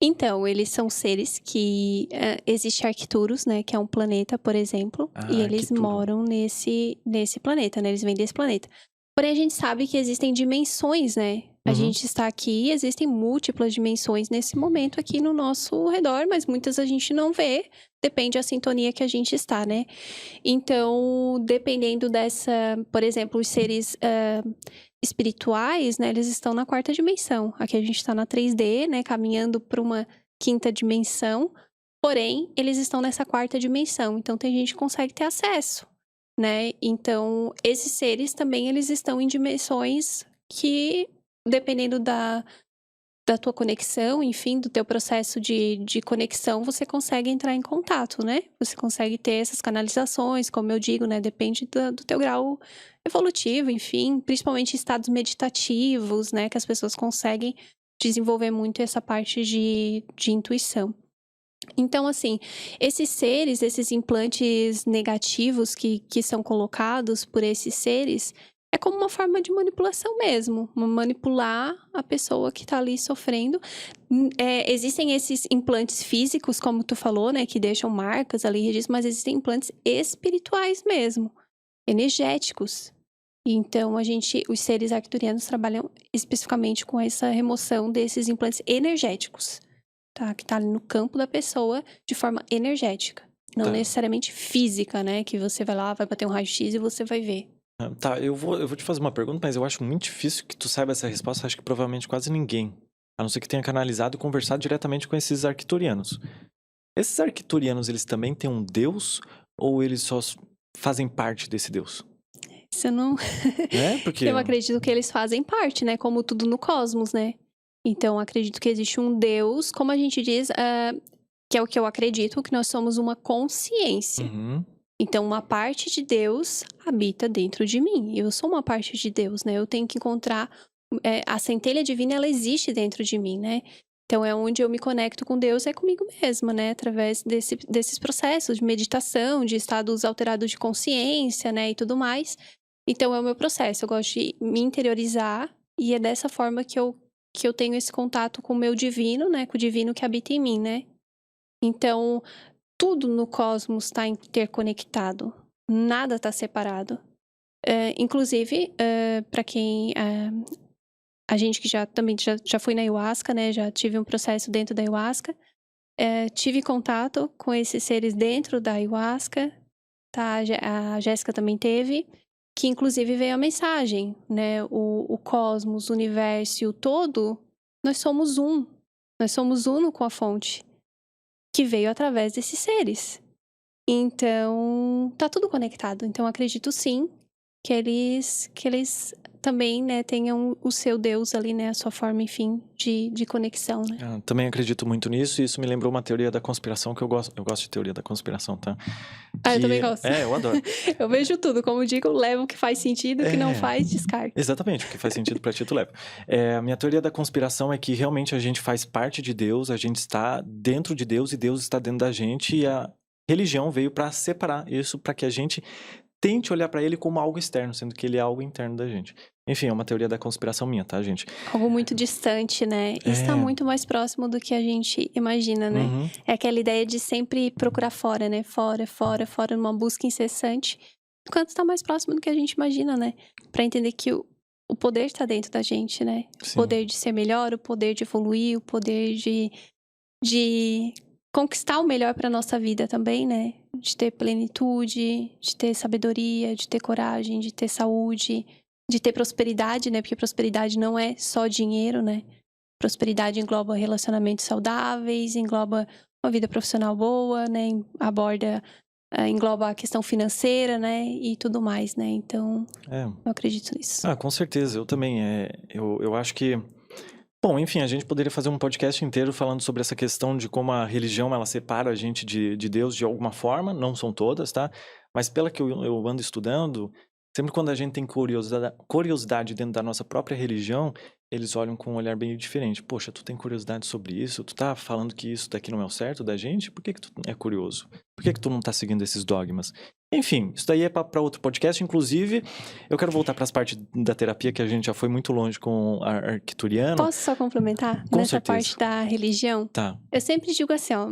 Então, eles são seres que... existe Arcturus, né? Que é um planeta, por exemplo. E eles Arcturo. moram nesse planeta, né? Eles vêm desse planeta. Porém, a gente sabe que existem dimensões, né? A gente está aqui e existem múltiplas dimensões nesse momento aqui no nosso redor, mas muitas a gente não vê. Depende da sintonia que a gente está, né? Então, dependendo dessa... Por exemplo, os seres... espirituais, né, eles estão na 4ª dimensão. Aqui a gente está na 3D, né, caminhando para uma 5ª dimensão. Porém, eles estão nessa 4ª dimensão. Então, tem gente que consegue ter acesso, né? Então, esses seres também, eles estão em dimensões que, dependendo da tua conexão, enfim, do teu processo de conexão, você consegue entrar em contato, né? Você consegue ter essas canalizações, como eu digo, né? Depende do teu grau evolutivo, enfim, principalmente estados meditativos, né? Que as pessoas conseguem desenvolver muito essa parte de intuição. Então, assim, esses seres, esses implantes negativos que são colocados por esses seres, é como uma forma de manipulação mesmo. Manipular a pessoa que tá ali sofrendo. Existem esses implantes físicos, como tu falou, né? Que deixam marcas ali, registros, mas existem implantes espirituais mesmo. Energéticos. Então, os seres arcturianos trabalham especificamente com essa remoção desses implantes energéticos. Tá? Que tá ali no campo da pessoa de forma energética. Não necessariamente física, né? Que você vai lá, vai bater um raio-x e você vai ver. Tá, eu vou te fazer uma pergunta, mas eu acho muito difícil que tu saiba essa resposta. Acho que provavelmente quase ninguém. A não ser que tenha canalizado e conversado diretamente com esses arcturianos. Esses arcturianos, eles também têm um deus? Ou eles só fazem parte desse deus? Isso não... Porque... Eu acredito que eles fazem parte, né? Como tudo no cosmos, né? Então, acredito que existe um deus, como a gente diz, que é o que eu acredito, que nós somos uma consciência. Uhum. Então, uma parte de Deus habita dentro de mim. Eu sou uma parte de Deus, né? Eu tenho que encontrar... a centelha divina, ela existe dentro de mim, né? Então, é onde eu me conecto com Deus, é comigo mesma, né? Através desses processos de meditação, de estados alterados de consciência, né? E tudo mais. Então, é o meu processo. Eu gosto de me interiorizar e é dessa forma que eu tenho esse contato com o meu divino, né? Com o divino que habita em mim, né? Então... Tudo no cosmos está interconectado. Nada está separado. Inclusive, para quem... a gente que já foi na Ayahuasca, né? Já tive um processo dentro da Ayahuasca. Tive contato com esses seres dentro da Ayahuasca. Tá? A Jéssica também teve. Que inclusive veio a mensagem, né? O cosmos, o universo e o todo, nós somos um. Nós somos uno com a fonte. que veio através desses seres. Então, tá tudo conectado. Então, acredito sim que eles também, né, tenham o seu Deus ali, né, a sua forma, enfim, de conexão, né? Também acredito muito nisso, e isso me lembrou uma teoria da conspiração que eu gosto de teoria da conspiração, tá? Eu também gosto. Eu adoro. Eu vejo tudo, como digo, eu levo o que faz sentido, o que não faz, descarto. Exatamente, o que faz sentido pra ti, tu leva. A minha teoria da conspiração é que realmente a gente faz parte de Deus, a gente está dentro de Deus e Deus está dentro da gente, e a religião veio pra separar isso, pra que a gente tente olhar pra ele como algo externo, sendo que ele é algo interno da gente. Enfim, é uma teoria da conspiração minha, tá, gente? Algo muito distante, né? E está muito mais próximo do que a gente imagina, né? Uhum. É aquela ideia de sempre procurar fora, né? Fora, numa busca incessante. Enquanto está mais próximo do que a gente imagina, né? Pra entender que o poder está dentro da gente, né? Sim. O poder de ser melhor, o poder de evoluir, o poder de conquistar o melhor pra nossa vida também, né? De ter plenitude, de ter sabedoria, de ter coragem, de ter saúde, de ter prosperidade, né? Porque prosperidade não é só dinheiro, né? Prosperidade engloba relacionamentos saudáveis, engloba uma vida profissional boa, né? Engloba a questão financeira, né? E tudo mais, né? Então, eu acredito nisso. Com certeza, eu também. Eu acho que... Bom, enfim, a gente poderia fazer um podcast inteiro falando sobre essa questão de como a religião, ela separa a gente de Deus de alguma forma, não são todas, tá? Mas pela que eu ando estudando, sempre quando a gente tem curiosidade dentro da nossa própria religião, eles olham com um olhar bem diferente. Poxa, tu tem curiosidade sobre isso? Tu tá falando que isso daqui não é o certo da gente? Por que tu é curioso? Por que tu não tá seguindo esses dogmas? Enfim, isso daí é para outro podcast. Inclusive, eu quero voltar para as partes da terapia, que a gente já foi muito longe com a arcturiano. Posso só complementar? Com nessa certeza. parte da religião? Tá. Eu sempre digo assim, ó,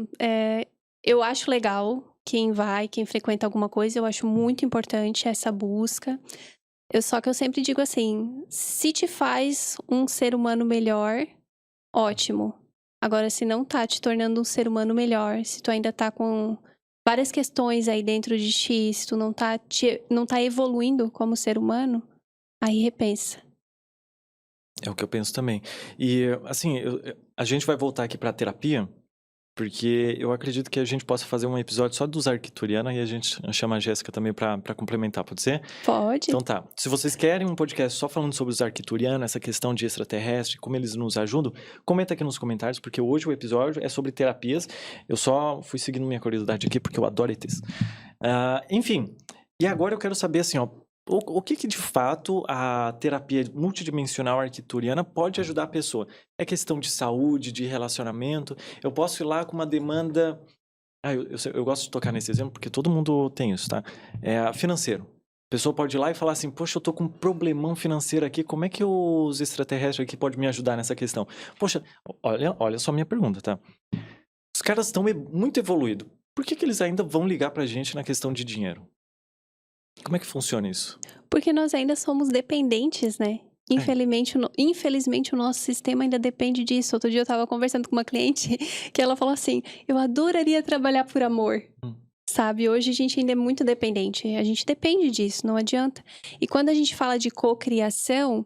eu acho legal quem frequenta alguma coisa, eu acho muito importante essa busca. Só que eu sempre digo assim, se te faz um ser humano melhor, ótimo. Agora, se não tá te tornando um ser humano melhor, se tu ainda tá com várias questões aí dentro de ti, se tu não tá evoluindo como ser humano, aí repensa. É o que eu penso também. E, assim, a gente vai voltar aqui pra terapia, porque eu acredito que a gente possa fazer um episódio só dos arcturianos e a gente chama a Jéssica também pra complementar, pode ser? Pode. Então tá. Se vocês querem um podcast só falando sobre os arcturianos, essa questão de extraterrestre, como eles nos ajudam, comenta aqui nos comentários, porque hoje o episódio é sobre terapias. Eu só fui seguindo minha curiosidade aqui, porque eu adoro ETs. Enfim, e agora eu quero saber assim, ó, o que de fato a terapia multidimensional arcturiana pode ajudar a pessoa? É questão de saúde, de relacionamento? Eu posso ir lá com uma demanda... Eu gosto de tocar nesse exemplo porque todo mundo tem isso, tá? Financeiro. A pessoa pode ir lá e falar assim, poxa, eu tô com um problemão financeiro aqui, como é que os extraterrestres aqui podem me ajudar nessa questão? Poxa, olha só a minha pergunta, tá? Os caras estão muito evoluídos. Por que eles ainda vão ligar pra gente na questão de dinheiro? Como é que funciona isso? Porque nós ainda somos dependentes, né? Infelizmente, o nosso sistema ainda depende disso. Outro dia eu tava conversando com uma cliente que ela falou assim, eu adoraria trabalhar por amor. Sabe, hoje a gente ainda é muito dependente. A gente depende disso, não adianta. E quando a gente fala de cocriação,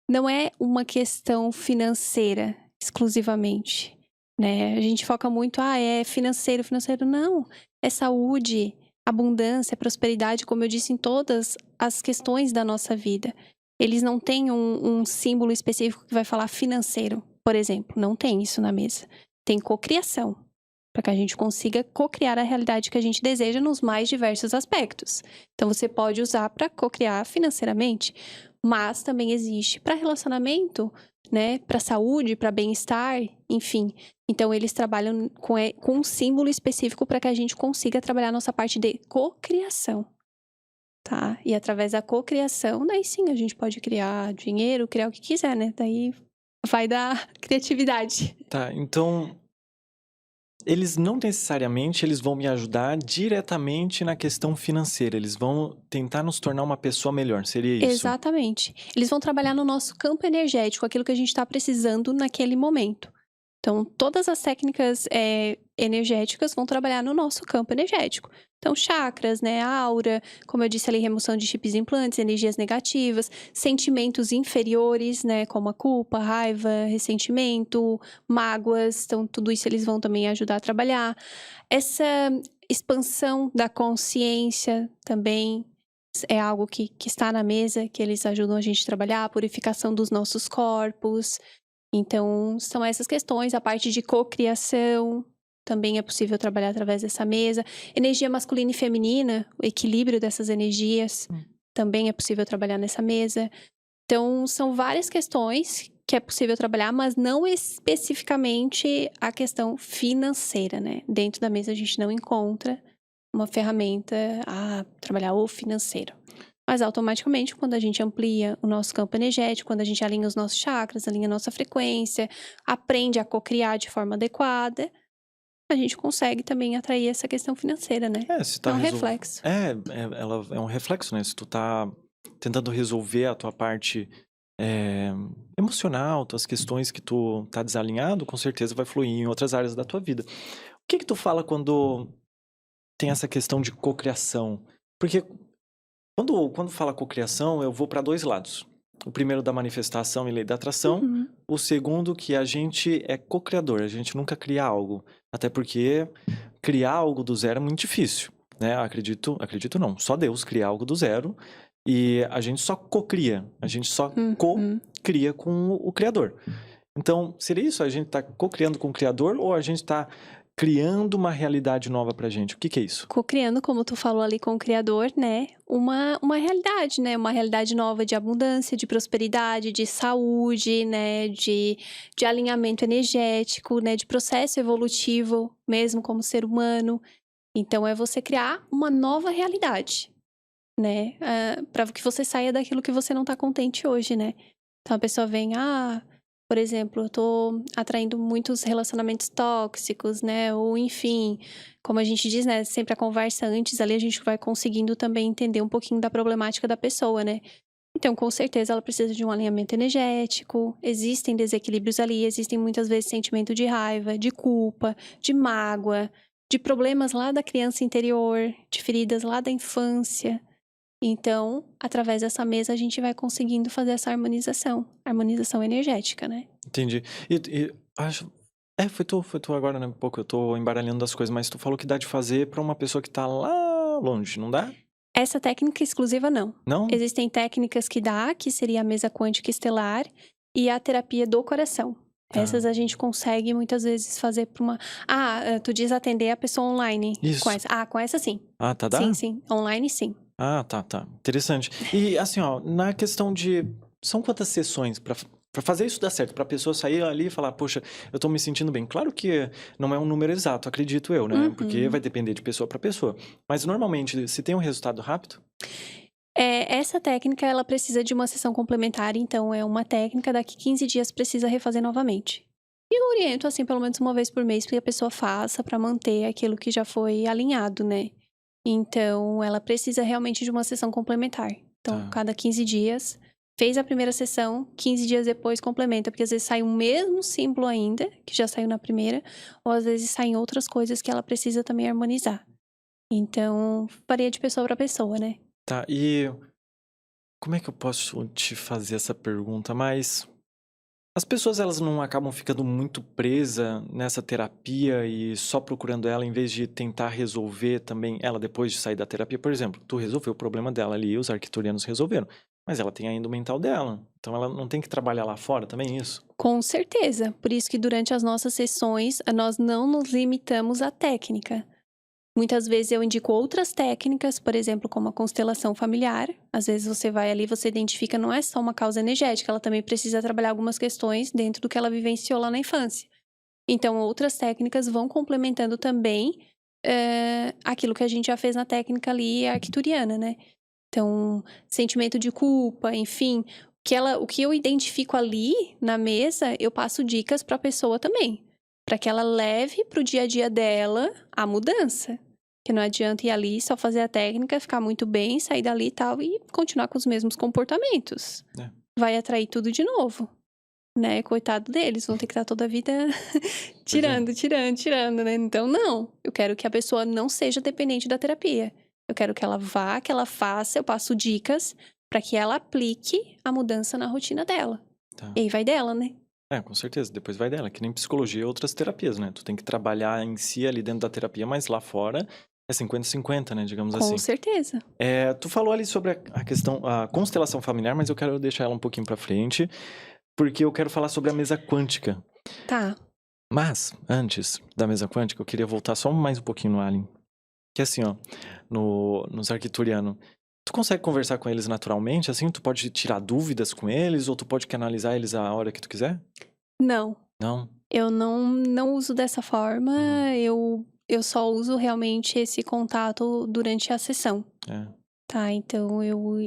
não é uma questão financeira exclusivamente, né? A gente foca muito, é financeiro. Não, é saúde, abundância, prosperidade, como eu disse, em todas as questões da nossa vida. Eles não têm um símbolo específico que vai falar financeiro, por exemplo. Não tem isso na mesa. Tem cocriação, para que a gente consiga cocriar a realidade que a gente deseja nos mais diversos aspectos. Então, você pode usar para cocriar financeiramente, mas também existe para relacionamento, né? Para saúde, para bem-estar, enfim. Então, eles trabalham com um símbolo específico para que a gente consiga trabalhar a nossa parte de cocriação, tá? E através da cocriação, daí sim, a gente pode criar dinheiro, criar o que quiser, né? Daí vai dar criatividade. Tá, então... Eles não necessariamente vão me ajudar diretamente na questão financeira. Eles vão tentar nos tornar uma pessoa melhor, seria isso? Exatamente. Eles vão trabalhar no nosso campo energético, aquilo que a gente está precisando naquele momento. Então, todas as técnicas energéticas vão trabalhar no nosso campo energético. Então, chakras, né, aura, como eu disse ali, remoção de chips e implantes, energias negativas, sentimentos inferiores, né, como a culpa, raiva, ressentimento, mágoas. Então, tudo isso eles vão também ajudar a trabalhar. Essa expansão da consciência também é algo que está na mesa, que eles ajudam a gente a trabalhar, a purificação dos nossos corpos. Então, são essas questões, a parte de cocriação também é possível trabalhar através dessa mesa. Energia masculina e feminina, o equilíbrio dessas energias, também é possível trabalhar nessa mesa. Então, são várias questões que é possível trabalhar, mas não especificamente a questão financeira, né? Dentro da mesa a gente não encontra uma ferramenta a trabalhar o financeiro. Mas automaticamente, quando a gente amplia o nosso campo energético, quando a gente alinha os nossos chakras, alinha a nossa frequência, aprende a cocriar de forma adequada, a gente consegue também atrair essa questão financeira, né? Se tá É um reflexo. Ela é um reflexo, né? Se tu tá tentando resolver a tua parte emocional, tuas questões que tu tá desalinhado, com certeza vai fluir em outras áreas da tua vida. O que tu fala quando tem essa questão de cocriação? Porque quando fala cocriação, eu vou para dois lados. O primeiro da manifestação e lei da atração. O segundo que a gente é co-criador, a gente nunca cria algo. Até porque criar algo do zero é muito difícil, né? Acredito não, só Deus cria algo do zero e a gente só co-cria, a gente só co-cria com o Criador. Então, seria isso? A gente tá co-criando com o Criador ou a gente tá criando uma realidade nova pra gente? O que é isso? Co-criando, como tu falou ali com o Criador, né? Uma realidade, né? Uma realidade nova de abundância, de prosperidade, de saúde, né? De alinhamento energético, né? De processo evolutivo, mesmo como ser humano. Então, é você criar uma nova realidade, né? Para que você saia daquilo que você não tá contente hoje, né? Então, a pessoa vem, por exemplo, eu tô atraindo muitos relacionamentos tóxicos, né? Ou enfim, como a gente diz, né? Sempre a conversa antes ali, a gente vai conseguindo também entender um pouquinho da problemática da pessoa, né? Então, com certeza, ela precisa de um alinhamento energético. Existem desequilíbrios ali, existem muitas vezes sentimento de raiva, de culpa, de mágoa, de problemas lá da criança interior, de feridas lá da infância. Então, através dessa mesa, a gente vai conseguindo fazer essa harmonização energética, né? Entendi. E acho... foi tu agora, né? Um pouco, eu tô embaralhando das coisas, mas tu falou que dá de fazer pra uma pessoa que tá lá longe, não dá? Essa técnica exclusiva, não. Não? Existem técnicas que dá, que seria a mesa quântica estelar e a terapia do coração. Essas a gente consegue muitas vezes fazer pra uma... tu diz atender a pessoa online. Isso. Com essa. Com essa sim. Tá, dá? Sim. Online, sim. Tá. Interessante. E assim, ó, na questão de... São quantas sessões pra fazer isso dar certo? Pra pessoa sair ali e falar, poxa, eu tô me sentindo bem. Claro que não é um número exato, acredito eu, né? Porque vai depender de pessoa pra pessoa. Mas normalmente, se tem um resultado rápido? Essa técnica, ela precisa de uma sessão complementar. Então, é uma técnica, daqui 15 dias precisa refazer novamente. E eu oriento, assim, pelo menos uma vez por mês, para que a pessoa faça, pra manter aquilo que já foi alinhado, né? Então, ela precisa realmente de uma sessão complementar. Então, cada 15 dias, fez a primeira sessão, 15 dias depois complementa. Porque às vezes sai o mesmo símbolo ainda, que já saiu na primeira, ou às vezes saem outras coisas que ela precisa também harmonizar. Então, varia de pessoa para pessoa, né? Tá, e como é que eu posso te fazer essa pergunta? Mas as pessoas, elas não acabam ficando muito presas nessa terapia e só procurando ela em vez de tentar resolver também ela depois de sair da terapia? Por exemplo, tu resolveu o problema dela ali, os arquiturianos resolveram, mas ela tem ainda o mental dela. Então ela não tem que trabalhar lá fora também, isso? Com certeza. Por isso que durante as nossas sessões, nós não nos limitamos à técnica. Muitas vezes eu indico outras técnicas, por exemplo, como a constelação familiar. Às vezes você vai ali, você identifica, não é só uma causa energética, ela também precisa trabalhar algumas questões dentro do que ela vivenciou lá na infância. Então, outras técnicas vão complementando também aquilo que a gente já fez na técnica ali arcturiana, né? Então, sentimento de culpa, enfim, o que eu identifico ali na mesa, eu passo dicas para a pessoa também. Para que ela leve para o dia a dia dela a mudança. Que não adianta ir ali, só fazer a técnica, ficar muito bem, sair dali e tal, e continuar com os mesmos comportamentos. Vai atrair tudo de novo, né? Coitado deles, vão ter que estar toda a vida tirando, né? Então, não. Eu quero que a pessoa não seja dependente da terapia. Eu quero que ela vá, que ela faça, eu passo dicas para que ela aplique a mudança na rotina dela. Tá. E aí vai dela, né? Com certeza, depois vai dela, que nem psicologia e outras terapias, né? Tu tem que trabalhar em si ali dentro da terapia, mas lá fora é 50-50, né? Digamos Com assim. certeza. Tu falou ali sobre a questão, a constelação familiar, mas eu quero deixar ela um pouquinho pra frente, porque eu quero falar sobre a mesa quântica. Tá. Mas, antes da mesa quântica, eu queria voltar só mais um pouquinho no Alien. Que assim, ó, nos arquiturianos, tu consegue conversar com eles naturalmente, assim? Tu pode tirar dúvidas com eles, ou tu pode canalizar eles a hora que tu quiser? Não. Não? Eu não uso dessa forma. Eu só uso realmente esse contato durante a sessão. Tá, então eu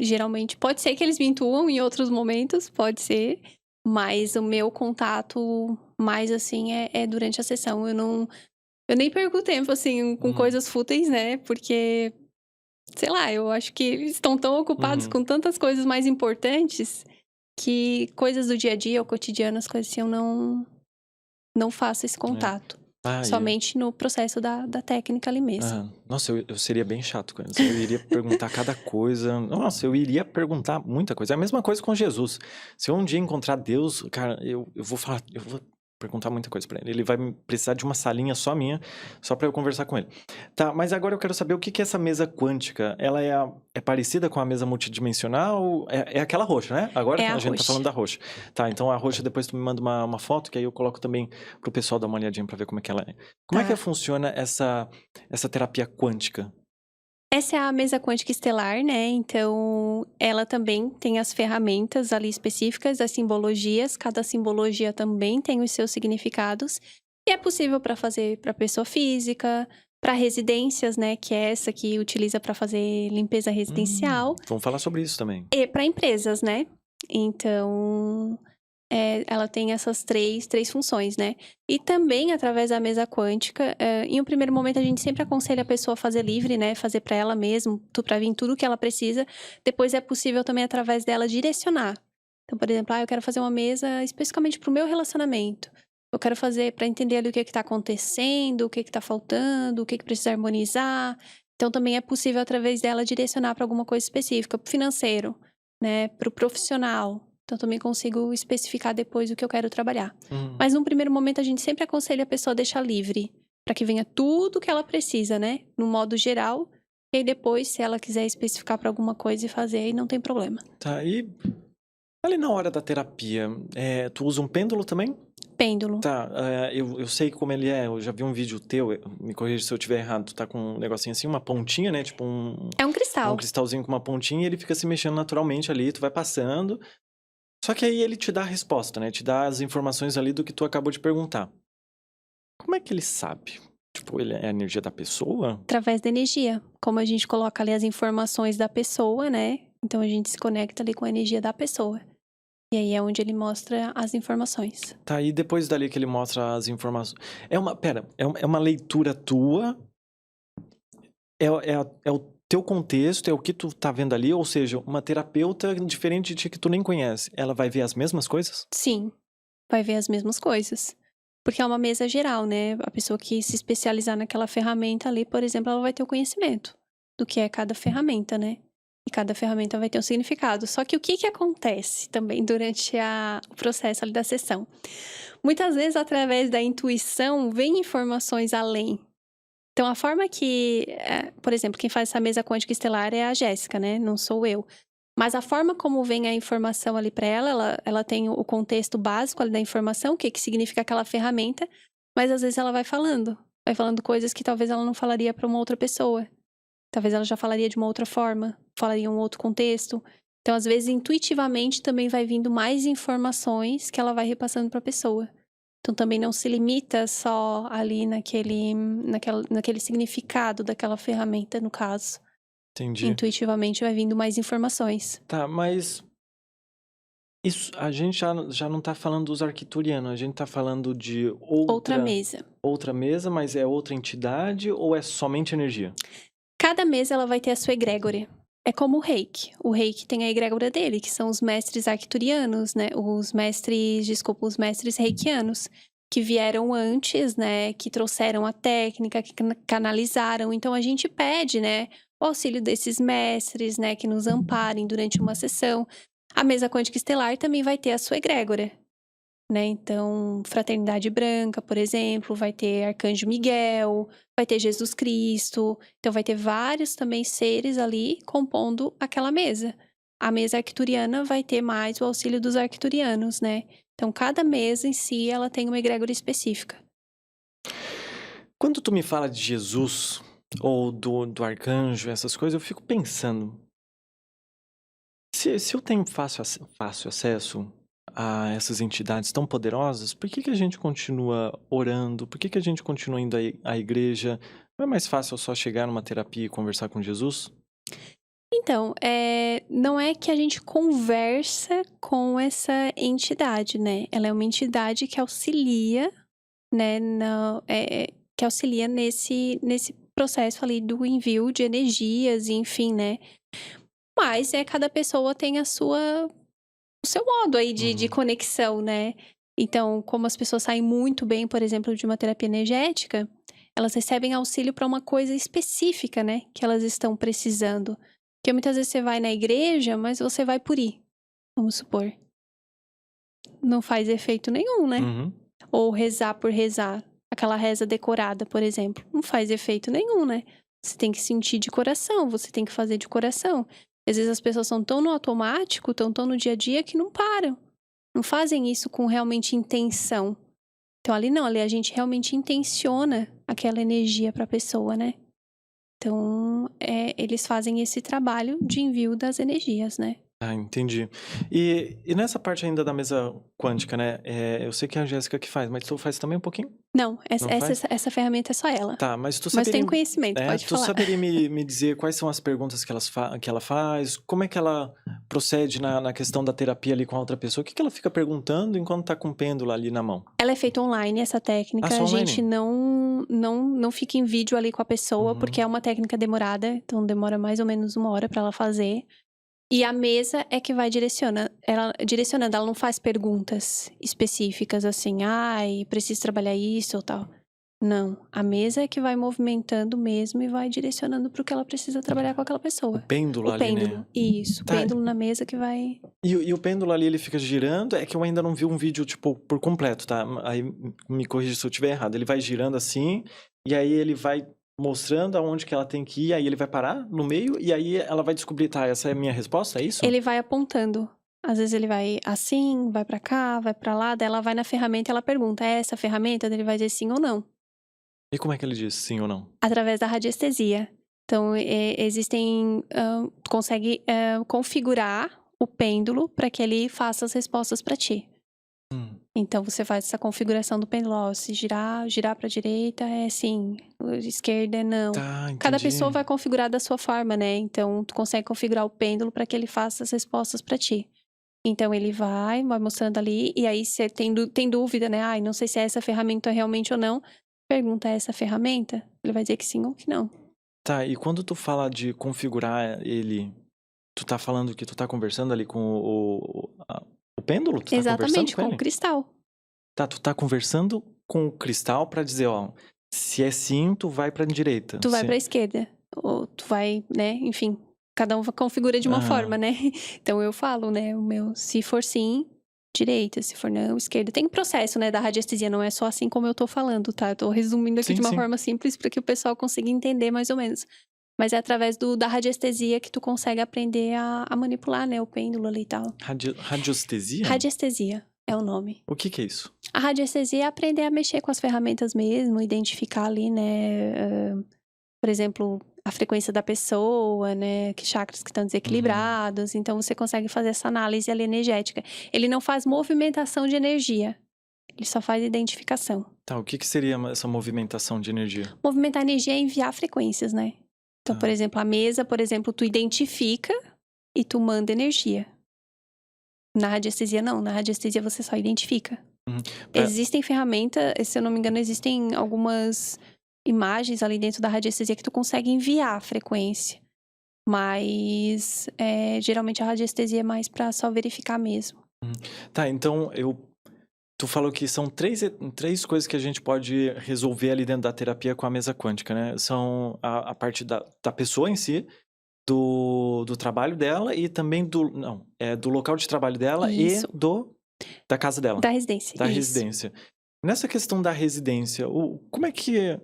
geralmente pode ser que eles me intuam em outros momentos, pode ser, mas o meu contato mais assim é durante a sessão. Eu nem perco tempo assim com coisas fúteis, né? Porque sei lá, eu acho que eles estão tão ocupados com tantas coisas mais importantes que coisas do dia a dia, o cotidiano, as coisas assim, eu não faço esse contato. Somente no processo da técnica ali mesmo. Nossa, eu seria bem chato com eles. Eu iria perguntar cada coisa. Nossa, eu iria perguntar muita coisa. É a mesma coisa com Jesus. Se eu um dia encontrar Deus, cara, eu vou falar, eu vou perguntar muita coisa pra ele. Ele vai precisar de uma salinha só minha, só pra eu conversar com ele. Tá, mas agora eu quero saber o que é essa mesa quântica. Ela é parecida com a mesa multidimensional? É aquela roxa, né? Agora a gente tá falando da roxa. Tá, então a roxa depois tu me manda uma foto, que aí eu coloco também pro pessoal dar uma olhadinha pra ver como é que ela é. Como é que funciona essa terapia quântica? Essa é a mesa quântica estelar, né? Então, ela também tem as ferramentas ali específicas, as simbologias. Cada simbologia também tem os seus significados. E é possível para fazer para pessoa física, para residências, né? Que é essa que utiliza para fazer limpeza residencial. Vamos falar sobre isso também. E para empresas, né? Então, ela tem essas três funções, né? E também, através da mesa quântica, em um primeiro momento a gente sempre aconselha a pessoa a fazer livre, né? Fazer para ela mesma, para vir tudo o que ela precisa. Depois é possível também, através dela, direcionar. Então, por exemplo, eu quero fazer uma mesa especificamente para o meu relacionamento. Eu quero fazer para entender ali o que está acontecendo, o que está faltando, o que precisa harmonizar. Então, também é possível, através dela, direcionar para alguma coisa específica. Para o financeiro, né? Para o profissional. Então, também consigo especificar depois o que eu quero trabalhar. Mas, num primeiro momento, a gente sempre aconselha a pessoa a deixar livre. Para que venha tudo o que ela precisa, né? No modo geral. E aí, depois, se ela quiser especificar para alguma coisa e fazer, aí não tem problema. Tá, e ali na hora da terapia, tu usa um pêndulo também? Pêndulo. Tá, eu sei como ele é. Eu já vi um vídeo teu, me corrija se eu estiver errado. Tu tá com um negocinho assim, uma pontinha, né? Tipo É um cristal. Um cristalzinho com uma pontinha e ele fica se mexendo naturalmente ali. Tu vai passando. Só que aí ele te dá a resposta, né? Te dá as informações ali do que tu acabou de perguntar. Como é que ele sabe? Tipo, ele é a energia da pessoa? Através da energia. Como a gente coloca ali as informações da pessoa, né? Então a gente se conecta ali com a energia da pessoa. E aí é onde ele mostra as informações. Tá, e depois dali que ele mostra as informações... É uma leitura tua? É o teu contexto, é o que tu tá vendo ali? Ou seja, uma terapeuta diferente de ti que tu nem conhece, ela vai ver as mesmas coisas? Sim, vai ver as mesmas coisas. Porque é uma mesa geral, né? A pessoa que se especializar naquela ferramenta ali, por exemplo, ela vai ter o conhecimento do que é cada ferramenta, né? E cada ferramenta vai ter um significado. Só que o que acontece também durante o processo ali da sessão? Muitas vezes, através da intuição, vem informações além. Então, a forma que... por exemplo, quem faz essa mesa quântica estelar é a Jéssica, né? Não sou eu. Mas a forma como vem a informação ali para ela tem o contexto básico ali da informação, o que significa aquela ferramenta, mas às vezes ela vai falando coisas que talvez ela não falaria para uma outra pessoa. Talvez ela já falaria de uma outra forma, falaria um outro contexto. Então, às vezes, intuitivamente também vai vindo mais informações que ela vai repassando para a pessoa. Então, também não se limita só ali naquele significado daquela ferramenta, no caso. Entendi. Intuitivamente vai vindo mais informações. Tá, mas isso, a gente já não tá falando dos arquiturianos, a gente tá falando de Outra mesa. Outra mesa, mas é outra entidade ou é somente energia? Cada mesa ela vai ter a sua egrégore. É como o Reiki. O Reiki tem a egrégora dele, que são os mestres arcturianos, né? Os mestres reikianos, que vieram antes, né? Que trouxeram a técnica, que canalizaram. Então, a gente pede, né? O auxílio desses mestres, né? Que nos amparem durante uma sessão. A mesa quântica estelar também vai ter a sua egrégora, né? Então, Fraternidade Branca, por exemplo, vai ter Arcanjo Miguel, vai ter Jesus Cristo. Então, vai ter vários também seres ali compondo aquela mesa. A mesa arcturiana vai ter mais o auxílio dos arcturianos, né? Então, cada mesa em si, ela tem uma egrégora específica. Quando tu me fala de Jesus ou do arcanjo, essas coisas, eu fico pensando. Se eu tenho fácil acesso a essas entidades tão poderosas, por que a gente continua orando? Por que a gente continua indo à igreja? Não é mais fácil só chegar numa terapia e conversar com Jesus? Então, não é que a gente conversa com essa entidade, né? Ela é uma entidade que auxilia, né? Que auxilia nesse processo ali do envio de energias, enfim, né? Mas cada pessoa tem o seu modo aí de conexão, né? Então, como as pessoas saem muito bem, por exemplo, de uma terapia energética, elas recebem auxílio para uma coisa específica, né? Que elas estão precisando. Porque muitas vezes você vai na igreja, mas você vai por ir, vamos supor. Não faz efeito nenhum, né? Uhum. Ou rezar por rezar. Aquela reza decorada, por exemplo. Não faz efeito nenhum, né? Você tem que sentir de coração, você tem que fazer de coração. Às vezes as pessoas são tão no automático, tão no dia a dia, que não param. Não fazem isso com realmente intenção. Então ali não, ali a gente realmente intenciona aquela energia para a pessoa, né? Então, eles fazem esse trabalho de envio das energias, né? Ah, entendi. E nessa parte ainda da mesa quântica, né? Eu sei que é a Jéssica que faz, mas tu faz também um pouquinho? Não, Não faz? essa ferramenta é só ela. Tá, mas tu Mas saberia... tem conhecimento, pode tu falar. saberia me dizer quais são as perguntas que ela faz? Como é que ela procede na questão da terapia ali com a outra pessoa? O que ela fica perguntando enquanto tá com o pêndulo ali na mão? Ela é feita online, essa técnica. Só A online? gente não fica em vídeo ali com a pessoa, Uhum. porque é uma técnica demorada. Então, demora mais ou menos 1 hora pra ela fazer. E a mesa é que vai direcionando. Ela não faz perguntas específicas assim, ai, preciso trabalhar isso ou tal. Não, a mesa é que vai movimentando mesmo e vai direcionando pro que ela precisa trabalhar com aquela pessoa. O pêndulo O ali, pêndulo, né? isso. Tá. O pêndulo na mesa que vai... E o pêndulo ali, ele fica girando? É que eu ainda não vi um vídeo, tipo, por completo, tá? Aí me corrija se eu estiver errado. Ele vai girando assim, e aí ele vai mostrando aonde que ela tem que ir, aí ele vai parar no meio, e aí ela vai descobrir, tá, essa é a minha resposta, é isso? Ele vai apontando. Às vezes ele vai assim, vai pra cá, vai pra lá, daí ela vai na ferramenta e ela pergunta, é essa ferramenta? Daí ele vai dizer sim ou não. E como é que ele diz sim ou não? Através da radiestesia. Então, consegue configurar o pêndulo para que ele faça as respostas para ti. Então, você faz essa configuração do pêndulo. Ó, se girar para a direita é sim, esquerda é não. Tá, entendi. Cada pessoa vai configurar da sua forma, né? Então, tu consegue configurar o pêndulo para que ele faça as respostas para ti. Então, ele vai mostrando ali. E aí, você tem dúvida, né? Ai, não sei se é essa ferramenta realmente ou não. Pergunta, é essa ferramenta? Ele vai dizer que sim ou que não. Tá, e quando tu fala de configurar ele, tu tá falando que tu tá conversando ali com o pêndulo? Tu Exatamente, tá com conversando com o ele? cristal. Tá, tu tá conversando com o cristal pra dizer, ó, se é sim, tu vai pra direita. Tu vai Se... pra esquerda. Ou tu vai, né, enfim. Cada um configura de uma forma, né? Então eu falo, né, o meu, se for sim, direita, se for não, esquerda. Tem processo, né, da radiestesia, não é só assim como eu tô falando, tá? Eu tô resumindo aqui de uma forma simples para que o pessoal consiga entender mais ou menos. Mas é através da radiestesia que tu consegue aprender a manipular, né, o pêndulo ali e tal. Radiestesia? Radiestesia é o nome. O que é isso? A radiestesia é aprender a mexer com as ferramentas mesmo, identificar ali, né, por exemplo, a frequência da pessoa, né, que chakras que estão desequilibrados. Então, você consegue fazer essa análise ali energética. Ele não faz movimentação de energia, ele só faz identificação. Tá, o que seria essa movimentação de energia? Movimentar energia é enviar frequências, né? Então, por exemplo, a mesa, por exemplo, tu identifica e tu manda energia. Na radiestesia, não. Na radiestesia, você só identifica. Existem ferramentas, se eu não me engano, existem algumas imagens ali dentro da radiestesia que tu consegue enviar a frequência. Mas geralmente a radiestesia é mais pra só verificar mesmo. Tá, então tu falou que são três coisas que a gente pode resolver ali dentro da terapia com a mesa quântica, né? São a parte da pessoa em si, do trabalho dela e também do local de trabalho dela Isso. e da casa dela, Da residência. da isso. residência. Nessa questão da residência, como é que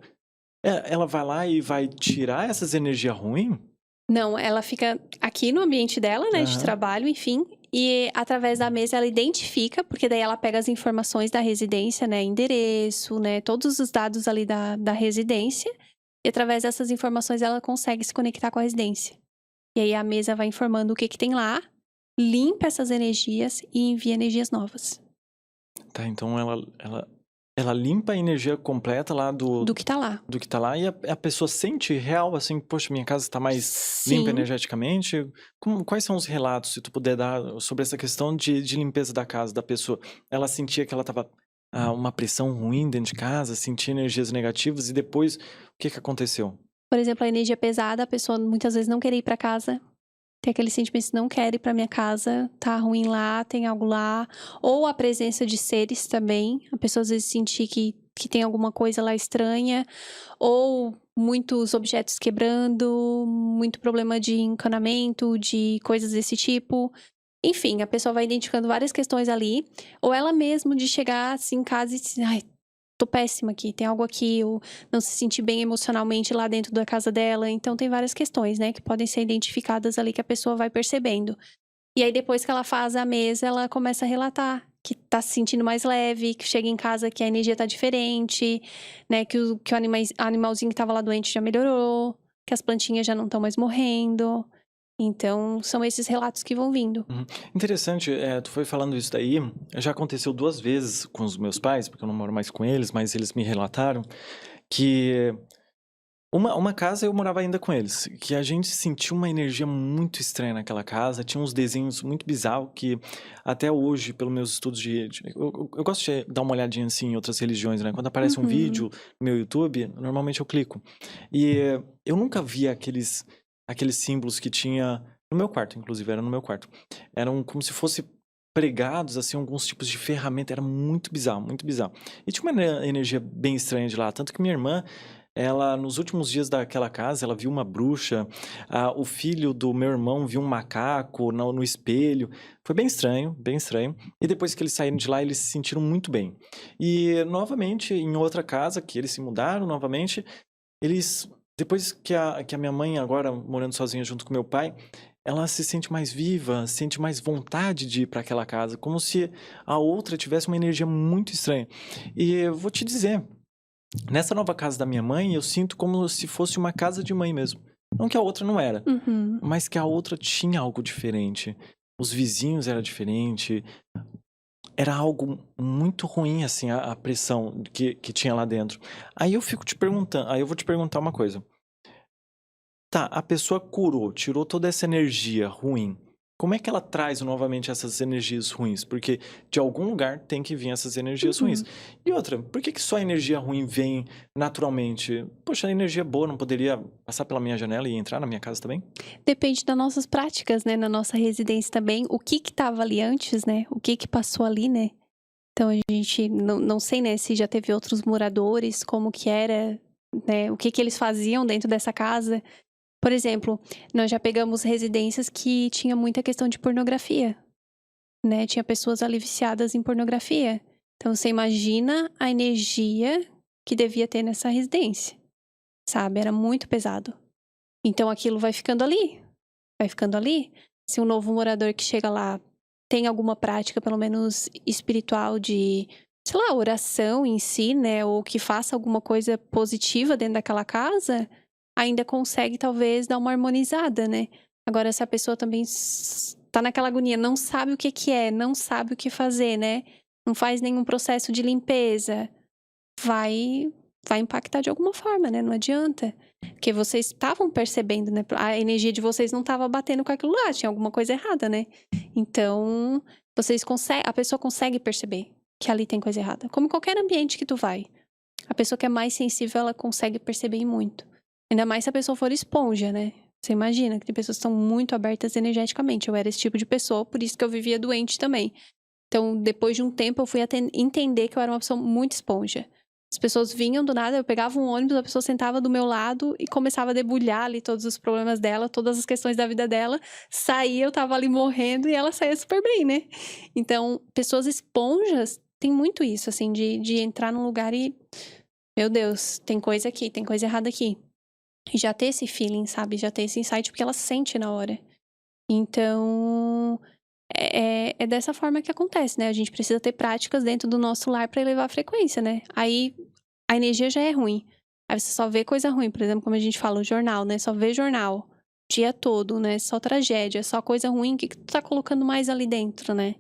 ela vai lá e vai tirar essas energias ruins? Não, ela fica aqui no ambiente dela, né, de Aham. trabalho, enfim. E através da mesa ela identifica, porque daí ela pega as informações da residência, né, endereço, né, todos os dados ali da residência. E através dessas informações ela consegue se conectar com a residência. E aí a mesa vai informando o que tem lá, limpa essas energias e envia energias novas. Tá, então ela limpa a energia completa lá Do que tá lá. do que tá lá e a pessoa sente real, assim, poxa, minha casa tá mais limpa Sim. energeticamente. Quais são os relatos, se tu puder dar, sobre essa questão de limpeza da casa da pessoa? Ela sentia que ela tava uma pressão ruim dentro de casa, sentia energias negativas e depois, o que aconteceu? Por exemplo, a energia pesada, a pessoa muitas vezes não quer ir pra casa. Tem aquele sentimento de não quero ir pra minha casa, tá ruim lá, tem algo lá. Ou a presença de seres também. A pessoa às vezes sentir que tem alguma coisa lá estranha. Ou muitos objetos quebrando, muito problema de encanamento, de coisas desse tipo. Enfim, a pessoa vai identificando várias questões ali. Ou ela mesmo de chegar assim em casa e dizer, ai, tô péssima aqui, tem algo aqui, ou não se sentir bem emocionalmente lá dentro da casa dela. Então tem várias questões, né, que podem ser identificadas ali que a pessoa vai percebendo. E aí depois que ela faz a mesa, ela começa a relatar que tá se sentindo mais leve, que chega em casa que a energia tá diferente, né, que o animalzinho que tava lá doente já melhorou, que as plantinhas já não estão mais morrendo. Então são esses relatos que vão vindo. Interessante, tu foi falando isso daí, já aconteceu 2 vezes com os meus pais, porque eu não moro mais com eles, mas eles me relataram que uma casa eu morava ainda com eles, que a gente sentiu uma energia muito estranha naquela casa, tinha uns desenhos muito bizarros que até hoje, pelos meus estudos eu gosto de dar uma olhadinha assim em outras religiões, né? Quando aparece um vídeo no meu YouTube, normalmente eu clico. E eu nunca vi aqueles símbolos que tinha no meu quarto, inclusive, era no meu quarto. Eram como se fosse pregados, assim, alguns tipos de ferramenta, era muito bizarro, muito bizarro. E tinha uma energia bem estranha de lá, tanto que minha irmã, ela, nos últimos dias daquela casa, ela viu uma bruxa, o filho do meu irmão viu um macaco no espelho, foi bem estranho, bem estranho. E depois que eles saíram de lá, eles se sentiram muito bem. E, novamente, em outra casa, que eles se mudaram novamente, eles... Depois que a minha mãe, agora morando sozinha junto com meu pai, ela se sente mais viva, sente mais vontade de ir para aquela casa, como se a outra tivesse uma energia muito estranha. E eu vou te dizer, nessa nova casa da minha mãe, eu sinto como se fosse uma casa de mãe mesmo. Não que a outra não era, mas que a outra tinha algo diferente. Os vizinhos eram diferentes. Era algo muito ruim, assim, a pressão que tinha lá dentro. Aí eu vou te perguntar uma coisa. Tá, a pessoa curou, tirou toda essa energia ruim. Como é que ela traz novamente essas energias ruins? Porque de algum lugar tem que vir essas energias ruins. E outra, por que só a energia ruim vem naturalmente? Poxa, a energia boa não poderia passar pela minha janela e entrar na minha casa também? Depende das nossas práticas, né? Na nossa residência também. O que tava ali antes, né? O que passou ali, né? Então a gente não sei, né? Se já teve outros moradores, como que era, né? O que eles faziam dentro dessa casa. Por exemplo, nós já pegamos residências que tinha muita questão de pornografia, né? Tinha pessoas ali viciadas em pornografia. Então você imagina a energia que devia ter nessa residência, sabe? Era muito pesado. Então aquilo vai ficando ali. Vai ficando ali. Se um novo morador que chega lá tem alguma prática, pelo menos espiritual, de, sei lá, oração em si, né? Ou que faça alguma coisa positiva dentro daquela casa, ainda consegue, talvez, dar uma harmonizada, né? Agora, se a pessoa também tá naquela agonia, não sabe o que é, não sabe o que fazer, né? Não faz nenhum processo de limpeza, vai impactar de alguma forma, né? Não adianta. Porque vocês estavam percebendo, né? A energia de vocês não estava batendo com aquilo lá, tinha alguma coisa errada, né? Então, a pessoa consegue perceber que ali tem coisa errada. Como em qualquer ambiente que tu vai. A pessoa que é mais sensível, ela consegue perceber muito. Ainda mais se a pessoa for esponja, né? Você imagina que tem pessoas que são muito abertas energeticamente. Eu era esse tipo de pessoa, por isso que eu vivia doente também. Então, depois de um tempo, eu fui entender que eu era uma pessoa muito esponja. As pessoas vinham do nada, eu pegava um ônibus, a pessoa sentava do meu lado e começava a debulhar ali todos os problemas dela, todas as questões da vida dela. Saía, eu tava ali morrendo e ela saía super bem, né? Então, pessoas esponjas têm muito isso, assim, de entrar num lugar e... Meu Deus, tem coisa aqui, tem coisa errada aqui. E já ter esse feeling, sabe? Já ter esse insight, porque ela sente na hora. Então, é dessa forma que acontece, né? A gente precisa ter práticas dentro do nosso lar para elevar a frequência, né? Aí, a energia já é ruim. Aí você só vê coisa ruim, por exemplo, como a gente fala, o jornal, né? Só vê jornal o dia todo, né? Só tragédia, só coisa ruim. O que tu tá colocando mais ali dentro, né?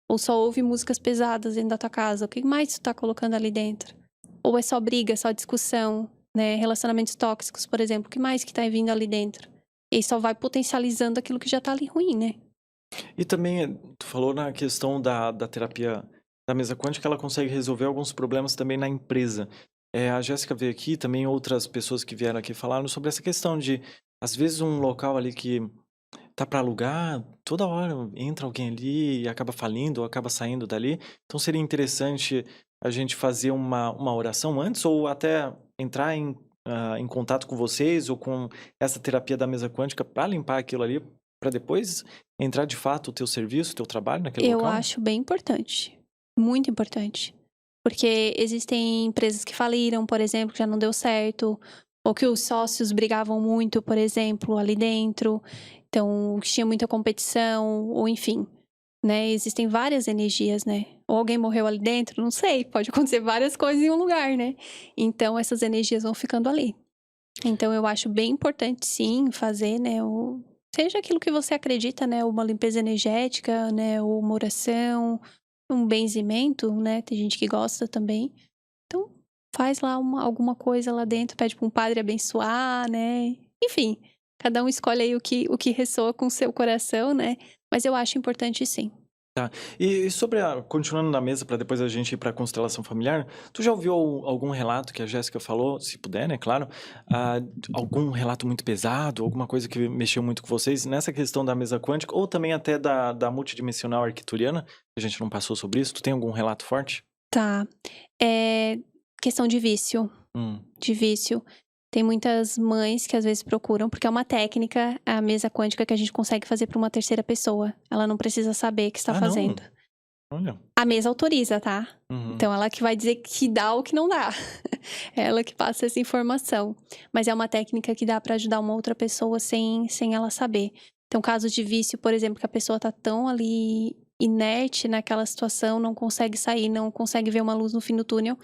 Ou só ouve músicas pesadas dentro da tua casa. O que mais tu tá colocando ali dentro? Ou é só briga, só discussão, né? Relacionamentos tóxicos, por exemplo. O que mais que tá vindo ali dentro? E aí só vai potencializando aquilo que já tá ali ruim, né? E também, tu falou na questão da terapia da mesa quântica, ela consegue resolver alguns problemas também na empresa. A Jéssica veio aqui, também outras pessoas que vieram aqui falaram sobre essa questão de, às vezes, um local ali que tá para alugar, toda hora entra alguém ali e acaba falindo ou acaba saindo dali. Então seria interessante a gente fazer uma oração antes ou até entrar em contato com vocês ou com essa terapia da mesa quântica para limpar aquilo ali, para depois entrar de fato o teu serviço, o teu trabalho naquele Eu local? acho bem importante. Muito importante. Porque existem empresas que faliram, por exemplo, que já não deu certo. Ou que os sócios brigavam muito, por exemplo, ali dentro. Então, tinha muita competição, ou enfim. Né? Existem várias energias, né? Ou alguém morreu ali dentro, não sei. Pode acontecer várias coisas em um lugar, né? Então, essas energias vão ficando ali. Então, eu acho bem importante, sim, fazer, né? Seja aquilo que você acredita, né? Uma limpeza energética, né? Ou uma oração, um benzimento, né? Tem gente que gosta também. Então, faz lá alguma coisa lá dentro, pede para um padre abençoar, né? Enfim, cada um escolhe aí o que ressoa com o seu coração, né? Mas eu acho importante sim. Tá. E sobre continuando na mesa para depois a gente ir para a constelação familiar, tu já ouviu algum relato que a Jéssica falou, se puder, né, claro, algum relato muito pesado, alguma coisa que mexeu muito com vocês nessa questão da mesa quântica ou também até da multidimensional arquituriana, que a gente não passou sobre isso? Tu tem algum relato forte? Tá. Questão de vício. Hum. De vício. Tem muitas mães que às vezes procuram, porque é uma técnica, a mesa quântica, que a gente consegue fazer para uma terceira pessoa. Ela não precisa saber que está Não? fazendo. Olha. A mesa autoriza, tá? Uhum. Então, ela que vai dizer que dá ou que não dá. É ela que passa essa informação. Mas é uma técnica que dá para ajudar uma outra pessoa sem ela saber. Então, casos de vício, por exemplo, que a pessoa tá tão ali inerte naquela situação, não consegue sair, não consegue ver uma luz no fim do túnel.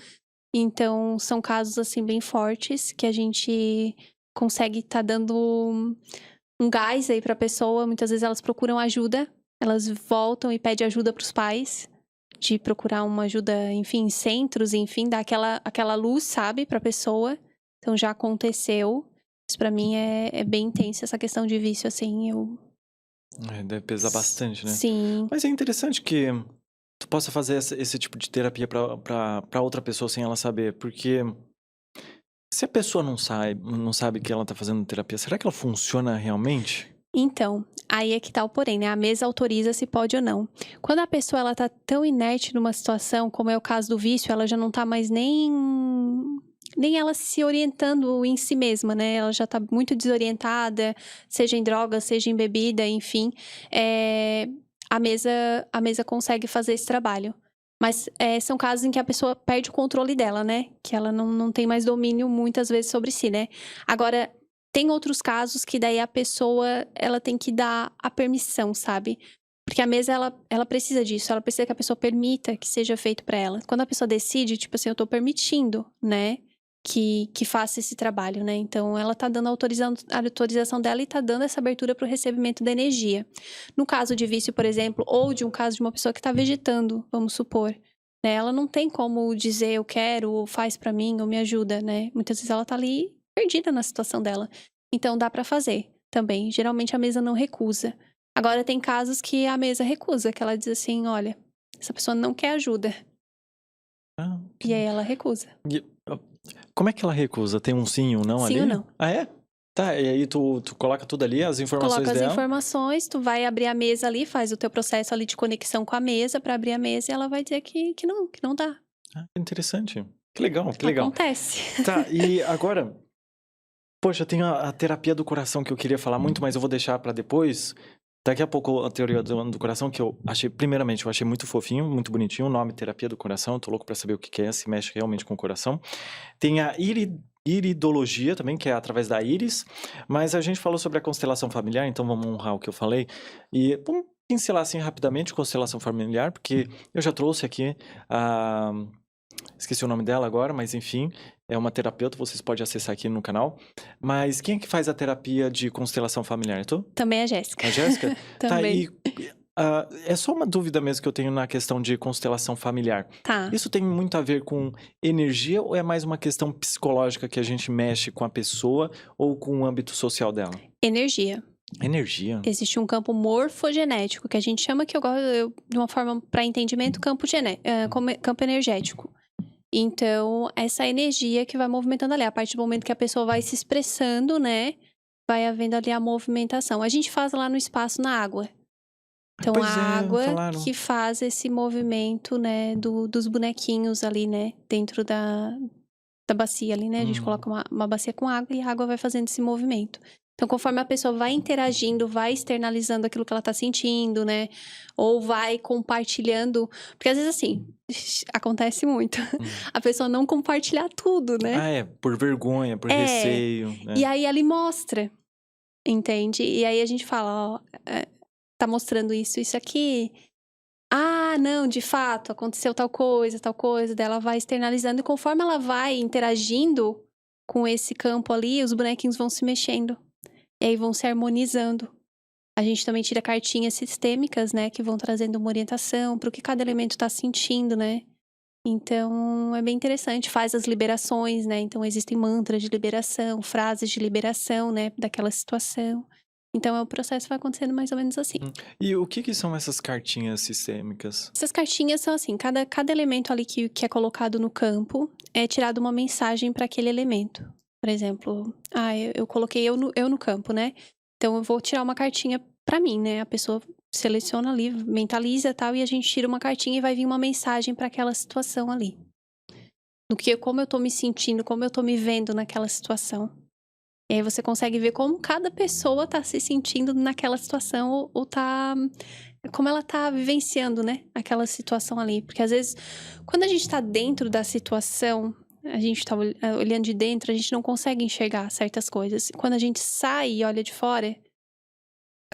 Então, são casos, assim, bem fortes, que a gente consegue tá dando um gás aí pra pessoa. Muitas vezes elas procuram ajuda, elas voltam e pedem ajuda pros pais, de procurar uma ajuda, enfim, em centros, enfim, dar aquela luz, sabe, pra pessoa. Então, já aconteceu. Isso pra mim é bem intenso, essa questão de vício, assim, Deve pesar bastante, né? Sim. Mas é interessante que tu possa fazer esse tipo de terapia pra outra pessoa sem ela saber, porque se a pessoa não sabe que ela tá fazendo terapia, será que ela funciona realmente? Então, aí é que tá o porém, né? A mesa autoriza se pode ou não. Quando a pessoa ela tá tão inerte numa situação, como é o caso do vício, ela já não tá mais nem ela se orientando em si mesma, né? Ela já tá muito desorientada, seja em droga, seja em bebida, enfim. A mesa consegue fazer esse trabalho. Mas são casos em que a pessoa perde o controle dela, né? Que ela não tem mais domínio muitas vezes sobre si, né? Agora, tem outros casos que daí a pessoa, ela tem que dar a permissão, sabe? Porque a mesa, ela precisa disso. Ela precisa que a pessoa permita que seja feito pra ela. Quando a pessoa decide, tipo assim, eu tô permitindo, né? Que faça esse trabalho, né? Então, ela tá dando a autorização dela e tá dando essa abertura pro recebimento da energia. No caso de vício, por exemplo, ou de um caso de uma pessoa que tá vegetando, vamos supor, né? Ela não tem como dizer eu quero, ou faz pra mim, ou me ajuda, né? Muitas vezes ela tá ali perdida na situação dela. Então, dá pra fazer também. Geralmente, a mesa não recusa. Agora, tem casos que a mesa recusa, que ela diz assim, olha, essa pessoa não quer ajuda. Ah, E aí, ela recusa. Como é que ela recusa? Tem um sim ou não ali? Sim ou não? Ah, é? Tá, e aí tu coloca tudo ali, as informações Coloca as dela. informações, tu vai abrir a mesa ali, faz o teu processo ali de conexão com a mesa pra abrir a mesa e ela vai dizer que não dá. Ah, que interessante. Que legal, que legal. Acontece. Tá, e agora, poxa, tem a terapia do coração que eu queria falar muito, mas eu vou deixar pra depois. Daqui a pouco a teoria do coração, que eu achei, primeiramente, eu achei muito fofinho, muito bonitinho, o nome terapia do coração, eu tô louco pra saber o que é, se mexe realmente com o coração. Tem a iridologia também, que é através da íris, mas a gente falou sobre a constelação familiar, então vamos honrar o que eu falei. E vamos pincelar assim rapidamente constelação familiar, porque eu já trouxe aqui a... Esqueci o nome dela agora, mas enfim, é uma terapeuta, vocês podem acessar aqui no canal. Mas quem é que faz a terapia de constelação familiar? É tu? Também a Jéssica. A Jéssica? Tá, Também. é só uma dúvida mesmo que eu tenho na questão de constelação familiar. Tá. Isso tem muito a ver com energia ou é mais uma questão psicológica que a gente mexe com a pessoa ou com o âmbito social dela? Energia. Energia? Existe um campo morfogenético, que a gente chama, que eu gosto, de uma forma para entendimento, campo energético. Então, essa energia que vai movimentando ali, a partir do momento que a pessoa vai se expressando, né, vai havendo ali a movimentação. A gente faz lá no espaço na água. Então, Pois a é, água falaram. que faz esse movimento, né, dos bonequinhos ali, né, dentro da bacia ali, né? A gente coloca uma bacia com água e a água vai fazendo esse movimento. Então, conforme a pessoa vai interagindo, vai externalizando aquilo que ela tá sentindo, né? Ou vai compartilhando. Porque às vezes, assim, acontece muito. A pessoa não compartilhar tudo, né? Ah, é, por vergonha, por receio, né? E aí ela mostra, entende? E aí a gente fala, ó, tá mostrando isso aqui. Ah, não, de fato, aconteceu tal coisa, dela vai externalizando. E conforme ela vai interagindo com esse campo ali, os bonequinhos vão se mexendo. E aí vão se harmonizando. A gente também tira cartinhas sistêmicas, né? Que vão trazendo uma orientação para o que cada elemento tá sentindo, né? Então, é bem interessante. Faz as liberações, né? Então, existem mantras de liberação, frases de liberação, né? Daquela situação. Então, o processo vai acontecendo mais ou menos assim. E o que são essas cartinhas sistêmicas? Essas cartinhas são assim, cada elemento ali que é colocado no campo é tirado uma mensagem para aquele elemento. Por exemplo, eu coloquei eu no campo, né? Então eu vou tirar uma cartinha para mim, né? A pessoa seleciona ali, mentaliza e tal, e a gente tira uma cartinha e vai vir uma mensagem para aquela situação ali. Como eu tô me sentindo, como eu tô me vendo naquela situação. E aí você consegue ver como cada pessoa tá se sentindo naquela situação ou tá... Como ela tá vivenciando, né? Aquela situação ali. Porque às vezes, quando a gente tá dentro da situação, a gente tá olhando de dentro, a gente não consegue enxergar certas coisas. Quando a gente sai e olha de fora,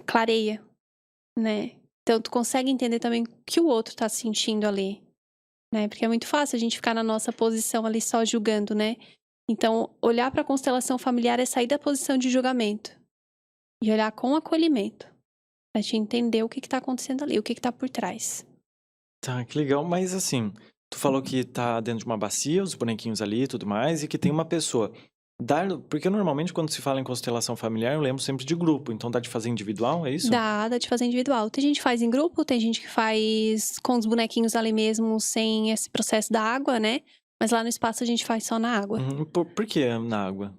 clareia, né? Então, tu consegue entender também o que o outro tá sentindo ali, né? Porque é muito fácil a gente ficar na nossa posição ali só julgando, né? Então, olhar para a constelação familiar é sair da posição de julgamento e olhar com acolhimento, pra te entender o que tá acontecendo ali, o que tá por trás. Tá, que legal. Mas assim, tu falou que tá dentro de uma bacia, os bonequinhos ali e tudo mais, e que tem uma pessoa. Porque normalmente quando se fala em constelação familiar, eu lembro sempre de grupo. Então dá de fazer individual, é isso? Dá de fazer individual. Tem gente que faz em grupo, tem gente que faz com os bonequinhos ali mesmo, sem esse processo da água, né? Mas lá no espaço a gente faz só na água. Por que na água?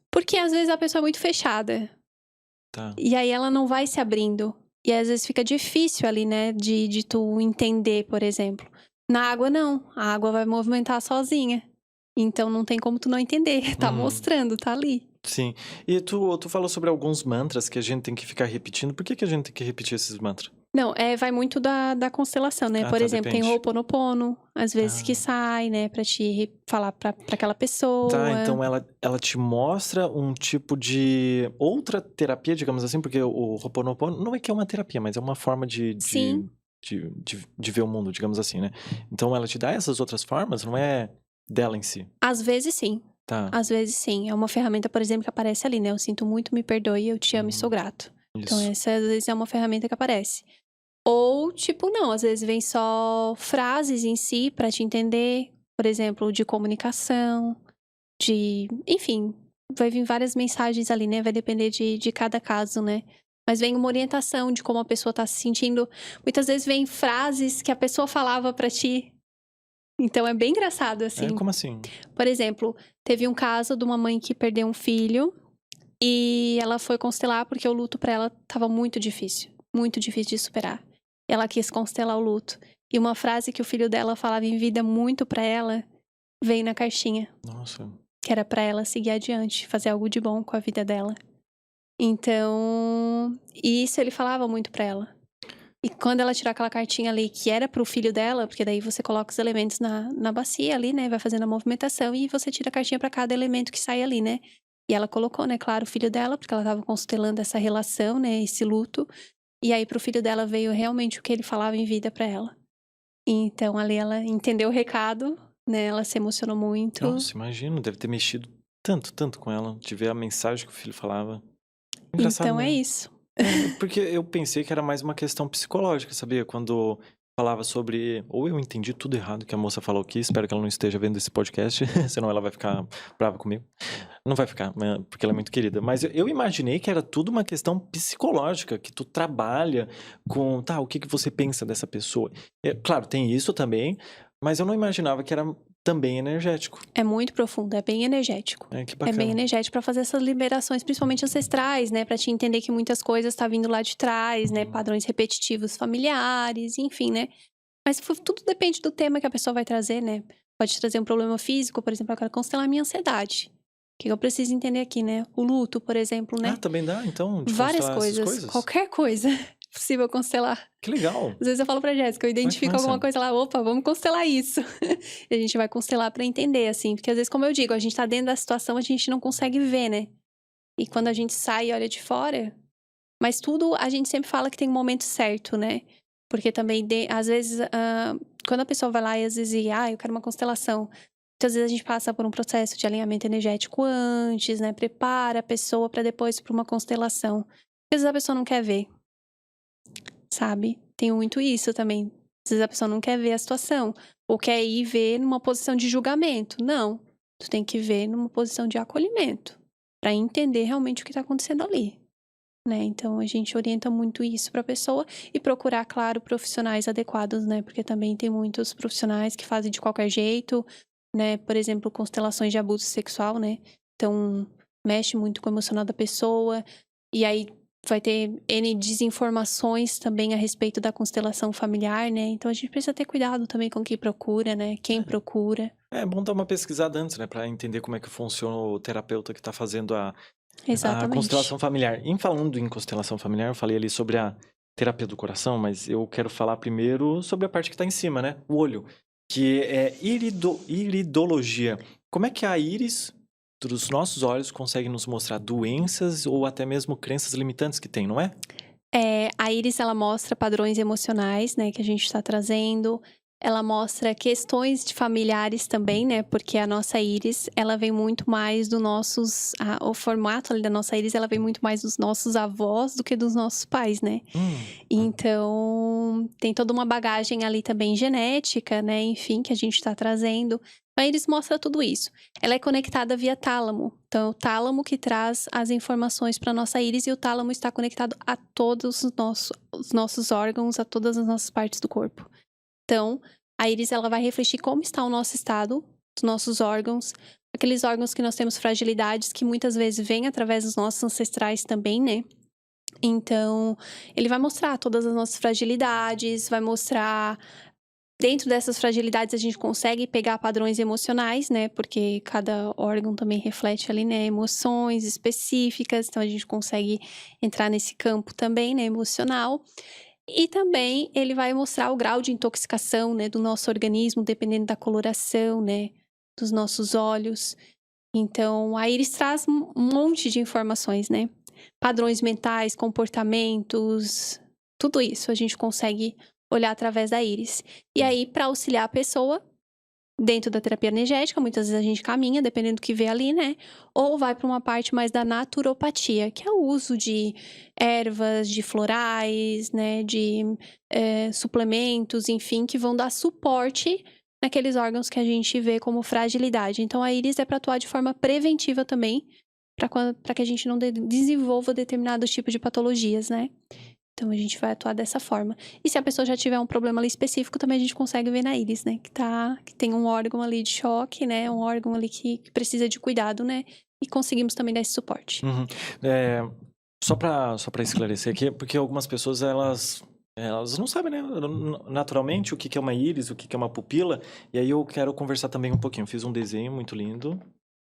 Porque às vezes a pessoa é muito fechada. Tá. E aí ela não vai se abrindo. E às vezes fica difícil ali, né? De tu entender, por exemplo. Na água, não. A água vai movimentar sozinha. Então não tem como tu não entender. Tá mostrando, tá ali. Sim. E tu falou sobre alguns mantras que a gente tem que ficar repetindo. Por que a gente tem que repetir esses mantras? Não, vai muito da constelação, né? Por exemplo, depende. tem o Ho'oponopono, às vezes que sai, né? Pra te falar pra aquela pessoa. Tá, então ela te mostra um tipo de outra terapia, digamos assim, porque o Ho'oponopono não é que é uma terapia, mas é uma forma de ver o mundo, digamos assim, né? Então ela te dá essas outras formas, não é dela em si. Às vezes sim. Tá. Às vezes sim. É uma ferramenta, por exemplo, que aparece ali, né? Eu sinto muito, me perdoe, eu te amo e sou grato. Isso. Então essa às vezes é uma ferramenta que aparece. Ou, tipo, não, às vezes vem só frases em si pra te entender, por exemplo, de comunicação, enfim, vai vir várias mensagens ali, né? Vai depender de cada caso, né? Mas vem uma orientação de como a pessoa tá se sentindo. Muitas vezes vem frases que a pessoa falava pra ti. Então é bem engraçado, assim. Como assim? Por exemplo, teve um caso de uma mãe que perdeu um filho E ela foi constelar porque o luto pra ela tava muito difícil de superar. Ela quis constelar o luto. E uma frase que o filho dela falava em vida muito pra ela veio na cartinha. Nossa. Que era pra ela seguir adiante, fazer algo de bom com a vida dela. Então, isso ele falava muito pra ela. E quando ela tirou aquela cartinha ali, que era pro filho dela, porque daí você coloca os elementos na bacia ali, né? Vai fazendo a movimentação e você tira a cartinha pra cada elemento que sai ali, né? E ela colocou, né, claro, o filho dela, porque ela tava constelando essa relação, né, esse luto. E aí pro filho dela veio realmente o que ele falava em vida pra ela. Então ali ela entendeu o recado, né? Ela se emocionou muito. Nossa, imagino, deve ter mexido tanto com ela, de ver a mensagem que o filho falava. Engraçado, Então é né? isso. Porque eu pensei que era mais uma questão psicológica, sabia? Quando falava sobre... Ou eu entendi tudo errado que a moça falou aqui, espero que ela não esteja vendo esse podcast, senão ela vai ficar brava comigo. Não vai ficar, porque ela é muito querida. Mas eu imaginei que era tudo uma questão psicológica, que tu trabalha com... Tá, o que você pensa dessa pessoa? Claro, tem isso também, mas eu não imaginava que era também energético. É muito profundo, é bem energético. Que É bacana. bem energético pra fazer essas liberações, principalmente ancestrais, né? Pra te entender que muitas coisas tá vindo lá de trás, né? Padrões repetitivos familiares, enfim, né? Mas tudo depende do tema que a pessoa vai trazer, né? Pode trazer um problema físico, por exemplo, eu quero constelar a minha ansiedade. O que eu preciso entender aqui, né? O luto, por exemplo, né? Ah, também dá, então, de Várias constelar essas coisas, coisas? qualquer coisa é possível constelar. Que legal. Às vezes eu falo pra Jéssica, eu identifico massa. alguma coisa lá, opa, vamos constelar isso. E a gente vai constelar pra entender, assim. Porque às vezes, como eu digo, a gente tá dentro da situação, a gente não consegue ver, né? E quando a gente sai e olha de fora... Mas tudo, a gente sempre fala que tem um momento certo, né? Porque também, às vezes, quando a pessoa vai lá e às vezes, eu quero uma constelação. Muitas vezes a gente passa por um processo de alinhamento energético antes, né? Prepara a pessoa pra depois ir pra uma constelação. Às vezes a pessoa não quer ver, sabe? Tem muito isso também. Às vezes a pessoa não quer ver a situação. Ou quer ir ver numa posição de julgamento. Não. Tu tem que ver numa posição de acolhimento. Pra entender realmente o que tá acontecendo ali. Né? Então, a gente orienta muito isso pra pessoa. E procurar, claro, profissionais adequados, né? Porque também tem muitos profissionais que fazem de qualquer jeito. Né? Por exemplo, constelações de abuso sexual, né? Então, mexe muito com o emocional da pessoa. E aí... vai ter N desinformações também a respeito da constelação familiar, né? Então a gente precisa ter cuidado também com quem procura, né? Quem procura. É bom dar uma pesquisada antes, né? Pra entender como é que funciona o terapeuta que tá fazendo a constelação familiar. Em falando em constelação familiar, eu falei ali sobre a terapia do coração, mas eu quero falar primeiro sobre a parte que tá em cima, né? O olho, que é iridologia. Como é que a íris dos nossos olhos consegue nos mostrar doenças ou até mesmo crenças limitantes que tem, não é? A íris, ela mostra padrões emocionais, né, que a gente está trazendo. Ela mostra questões de familiares também, né, porque a nossa íris, ela vem muito mais do nossos... o formato ali da nossa íris, ela vem muito mais dos nossos avós do que dos nossos pais, né? Então, tem toda uma bagagem ali também genética, né, enfim, que a gente está trazendo. A íris mostra tudo isso. Ela é conectada via tálamo. Então, é o tálamo que traz as informações para nossa íris e o tálamo está conectado a todos os nossos órgãos, a todas as nossas partes do corpo. Então, a íris ela vai refletir como está o nosso estado, dos nossos órgãos, aqueles órgãos que nós temos fragilidades que muitas vezes vêm através dos nossos ancestrais também, né? Então, ele vai mostrar todas as nossas fragilidades, vai mostrar... Dentro dessas fragilidades, a gente consegue pegar padrões emocionais, né? Porque cada órgão também reflete ali, né? Emoções específicas. Então, a gente consegue entrar nesse campo também, né? Emocional. E também, ele vai mostrar o grau de intoxicação, né? Do nosso organismo, dependendo da coloração, né? Dos nossos olhos. Então, a íris traz um monte de informações, né? Padrões mentais, comportamentos... Tudo isso a gente consegue... olhar através da íris. E aí, para auxiliar a pessoa, dentro da terapia energética, muitas vezes a gente caminha, dependendo do que vê ali, né? Ou vai para uma parte mais da naturopatia, que é o uso de ervas, de florais, né? De suplementos, enfim, que vão dar suporte naqueles órgãos que a gente vê como fragilidade. Então, a íris é para atuar de forma preventiva também, para que a gente não desenvolva determinados tipos de patologias, né? Então, a gente vai atuar dessa forma. E se a pessoa já tiver um problema ali específico, também a gente consegue ver na íris, né? Que tem um órgão ali de choque, né? Um órgão ali que precisa de cuidado, né? e conseguimos também dar esse suporte. Uhum. É, só para esclarecer aqui, porque algumas pessoas, elas não sabem, né, naturalmente, o que é uma íris, o que é uma pupila, e aí eu quero conversar também um pouquinho. Fiz um desenho muito lindo,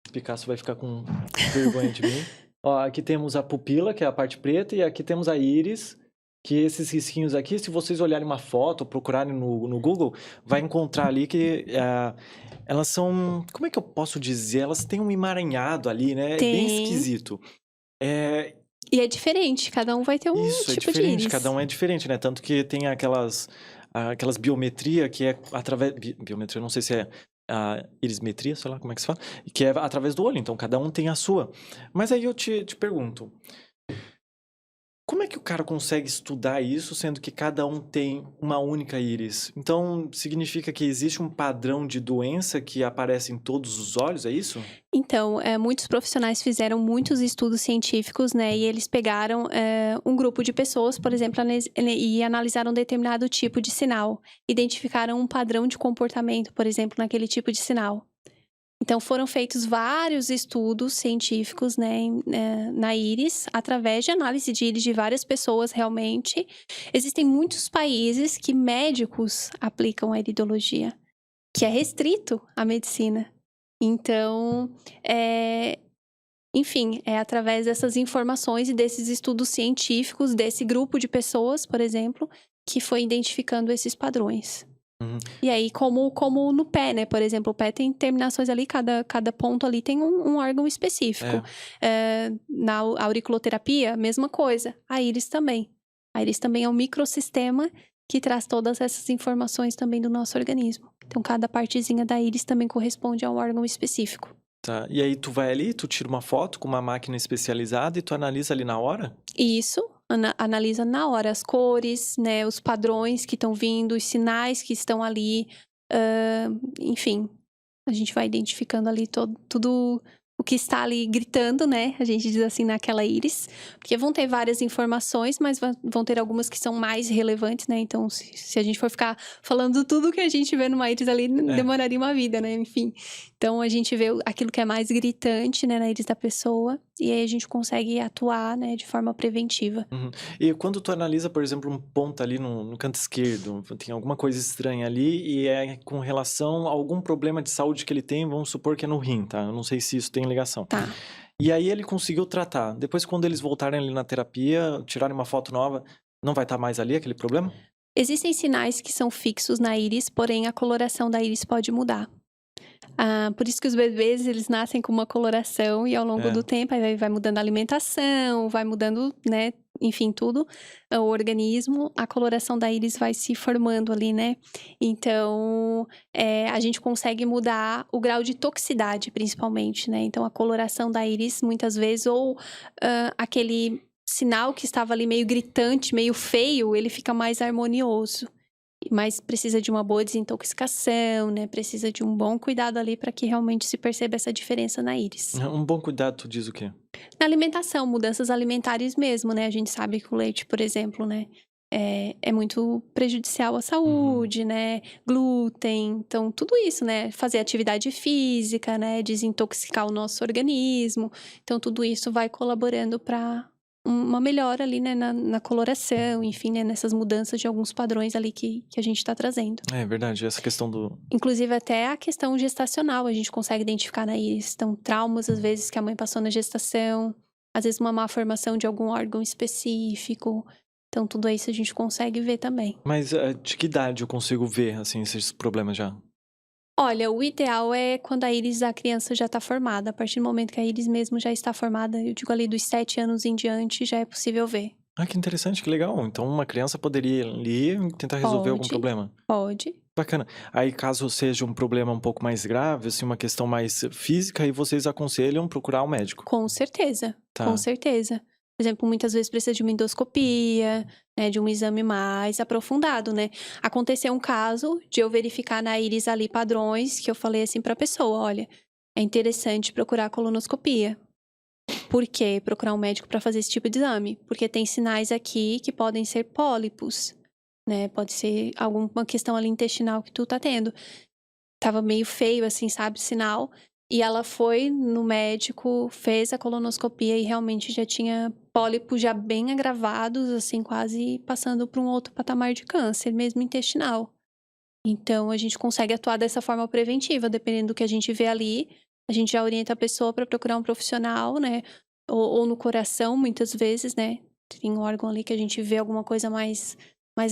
o Picasso vai ficar com vergonha de mim. Ó, aqui temos a pupila, que é a parte preta, e aqui temos a íris, que esses risquinhos aqui, se vocês olharem uma foto, procurarem no Google, vai encontrar ali que elas são... Como é que eu posso dizer? Elas têm um emaranhado ali, né? É bem Tem. esquisito. É, E é diferente, cada um vai ter um isso, é tipo de diferente, íris. cada um é diferente, né? Tanto que tem aquelas biometria que é através... Biometria, não sei se é a irismetria, sei lá como é que se fala, que é através do olho, então cada um tem a sua. Mas aí eu te pergunto, como é que o cara consegue estudar isso, sendo que cada um tem uma única íris? Então, significa que existe um padrão de doença que aparece em todos os olhos, é isso? Então, muitos profissionais fizeram muitos estudos científicos, né? E eles pegaram um grupo de pessoas, por exemplo, e analisaram um determinado tipo de sinal. Identificaram um padrão de comportamento, por exemplo, naquele tipo de sinal. Então, foram feitos vários estudos científicos, né, na íris, através de análise de íris de várias pessoas, realmente. Existem muitos países que médicos aplicam a iridologia, que é restrito à medicina. Então, enfim, é através dessas informações e desses estudos científicos, desse grupo de pessoas, por exemplo, que foi identificando esses padrões. Uhum. E aí, como no pé, né? Por exemplo, o pé tem terminações ali, cada ponto ali tem um órgão específico. Na auriculoterapia, mesma coisa. A íris também. A íris também é um microsistema que traz todas essas informações também do nosso organismo. Então, cada partezinha da íris também corresponde a um órgão específico. Tá. E aí tu vai ali, tu tira uma foto com uma máquina especializada e tu analisa ali na hora? Isso, analisa na hora as cores, né, os padrões que estão vindo, os sinais que estão ali, enfim, a gente vai identificando ali tudo o que está ali gritando, né, a gente diz assim, naquela íris, porque vão ter várias informações, mas vão ter algumas que são mais relevantes, né, então se a gente for ficar falando tudo que a gente vê numa íris ali, demoraria uma vida, né, enfim. Então, a gente vê aquilo que é mais gritante, né, na íris da pessoa, e aí a gente consegue atuar, né, de forma preventiva. Uhum. E quando tu analisa, por exemplo, um ponto ali no canto esquerdo, tem alguma coisa estranha ali e é com relação a algum problema de saúde que ele tem, vamos supor que é no rim, tá? Eu não sei se isso tem ligação. Tá. E aí ele conseguiu tratar. Depois, quando eles voltarem ali na terapia, tirarem uma foto nova, não vai estar mais ali aquele problema? Existem sinais que são fixos na íris, porém a coloração da íris pode mudar. Por isso que os bebês, eles nascem com uma coloração e ao longo do tempo aí vai mudando a alimentação, vai mudando, né, enfim, tudo, o organismo, a coloração da íris vai se formando ali, né? Então, a gente consegue mudar o grau de toxicidade, principalmente, né? Então, a coloração da íris, muitas vezes, ou aquele sinal que estava ali meio gritante, meio feio, ele fica mais harmonioso. Mas precisa de uma boa desintoxicação, né? Precisa de um bom cuidado ali para que realmente se perceba essa diferença na íris. Um bom cuidado, tu diz o quê? Na alimentação, mudanças alimentares mesmo, né? A gente sabe que o leite, por exemplo, né? É muito prejudicial à saúde, né? Glúten, então tudo isso, né? Fazer atividade física, né? Desintoxicar o nosso organismo. Então tudo isso vai colaborando para uma melhora ali, né, na coloração, enfim, né, nessas mudanças de alguns padrões ali que a gente tá trazendo. É verdade, essa questão do... Inclusive até a questão gestacional a gente consegue identificar na íris. Então, traumas, às vezes, que a mãe passou na gestação, às vezes uma má formação de algum órgão específico. Então, tudo isso a gente consegue ver também. Mas de que idade eu consigo ver, assim, esses problemas já? Olha, o ideal é quando a íris da criança já está formada. A partir do momento que a íris mesmo já está formada, eu digo ali dos 7 anos em diante, já é possível ver. Ah, que interessante, que legal. Então uma criança poderia ir ali e tentar resolver algum problema. Pode. Bacana. Aí caso seja um problema um pouco mais grave, assim, uma questão mais física, aí vocês aconselham procurar um médico. Com certeza, Tá. com certeza. Por exemplo, muitas vezes precisa de uma endoscopia, né, de um exame mais aprofundado, né? Aconteceu um caso de eu verificar na íris ali padrões que eu falei assim pra pessoa, olha, é interessante procurar a colonoscopia. Por quê? Procurar um médico para fazer esse tipo de exame. Porque tem sinais aqui que podem ser pólipos, né? Pode ser alguma questão ali intestinal que tu tá tendo. Tava meio feio, assim, sabe, o sinal. E ela foi no médico, fez a colonoscopia e realmente já tinha pólipos já bem agravados, assim, quase passando para um outro patamar de câncer, mesmo intestinal. Então, a gente consegue atuar dessa forma preventiva, dependendo do que a gente vê ali, a gente já orienta a pessoa para procurar um profissional, né? Ou no coração, muitas vezes, né? Tem um órgão ali que a gente vê alguma coisa mais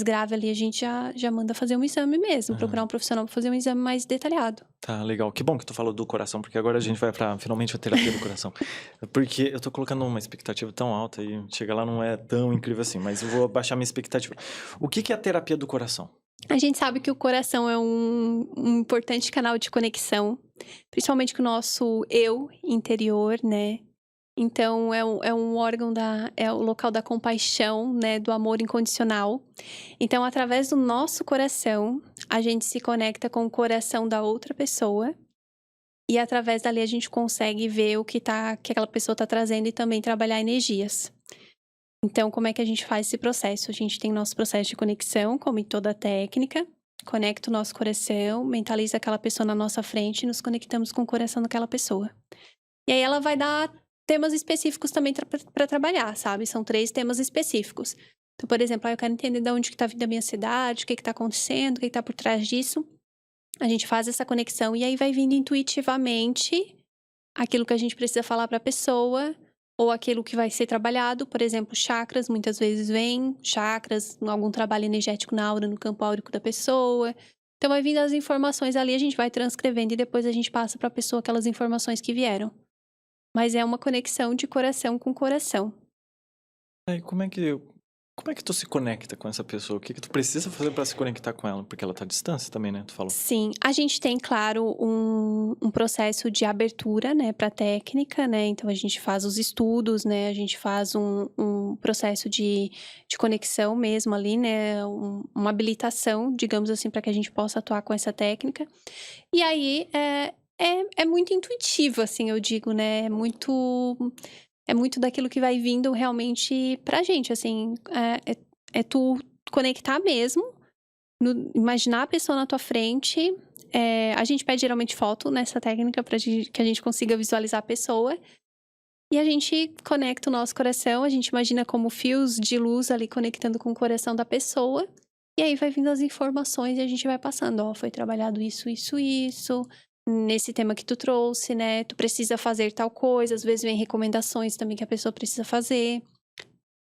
grave ali, a gente já manda fazer um exame mesmo, procurar um profissional para fazer um exame mais detalhado. Tá, legal. Que bom que tu falou do coração, porque agora a gente vai pra, finalmente, a terapia do coração. Porque eu tô colocando uma expectativa tão alta e chegar lá não é tão incrível assim, mas eu vou baixar minha expectativa. O que é a terapia do coração? A gente sabe que o coração é um importante canal de conexão, principalmente com o nosso eu interior, né? Então, é um órgão é o local da compaixão, né? Do amor incondicional. Então, através do nosso coração, a gente se conecta com o coração da outra pessoa. E através dali a gente consegue ver o que aquela pessoa tá trazendo e também trabalhar energias. Então, como é que a gente faz esse processo? A gente tem nosso processo de conexão, como em toda técnica. Conecta o nosso coração, mentaliza aquela pessoa na nossa frente e nos conectamos com o coração daquela pessoa. E aí ela vai dar temas específicos também para trabalhar, sabe? São 3 temas específicos. Então, por exemplo, eu quero entender de onde que tá vindo a minha ansiedade, o que tá acontecendo, o que tá por trás disso. A gente faz essa conexão e aí vai vindo intuitivamente aquilo que a gente precisa falar para a pessoa ou aquilo que vai ser trabalhado. Por exemplo, chakras, muitas vezes vem chakras, algum trabalho energético na aura, no campo áurico da pessoa. Então, vai vindo as informações ali, a gente vai transcrevendo e depois a gente passa para a pessoa aquelas informações que vieram. Mas é uma conexão de coração com coração. E como é que tu se conecta com essa pessoa? O que tu precisa fazer pra se conectar com ela? Porque ela tá à distância também, né? Tu falou. Sim, a gente tem, claro, um processo de abertura, né, para técnica, né? Então, a gente faz os estudos, né? A gente faz um processo de conexão mesmo ali, né? Uma habilitação, digamos assim, para que a gente possa atuar com essa técnica. E aí, é muito intuitivo, assim, eu digo, né? É muito daquilo que vai vindo realmente pra gente, assim. É tu conectar mesmo, imaginar a pessoa na tua frente. A gente pede geralmente foto nessa técnica pra que a gente consiga visualizar a pessoa. E a gente conecta o nosso coração, a gente imagina como fios de luz ali conectando com o coração da pessoa. E aí vai vindo as informações e a gente vai passando, ó, foi trabalhado isso, isso, isso. Nesse tema que tu trouxe, né? Tu precisa fazer tal coisa, às vezes vem recomendações também que a pessoa precisa fazer.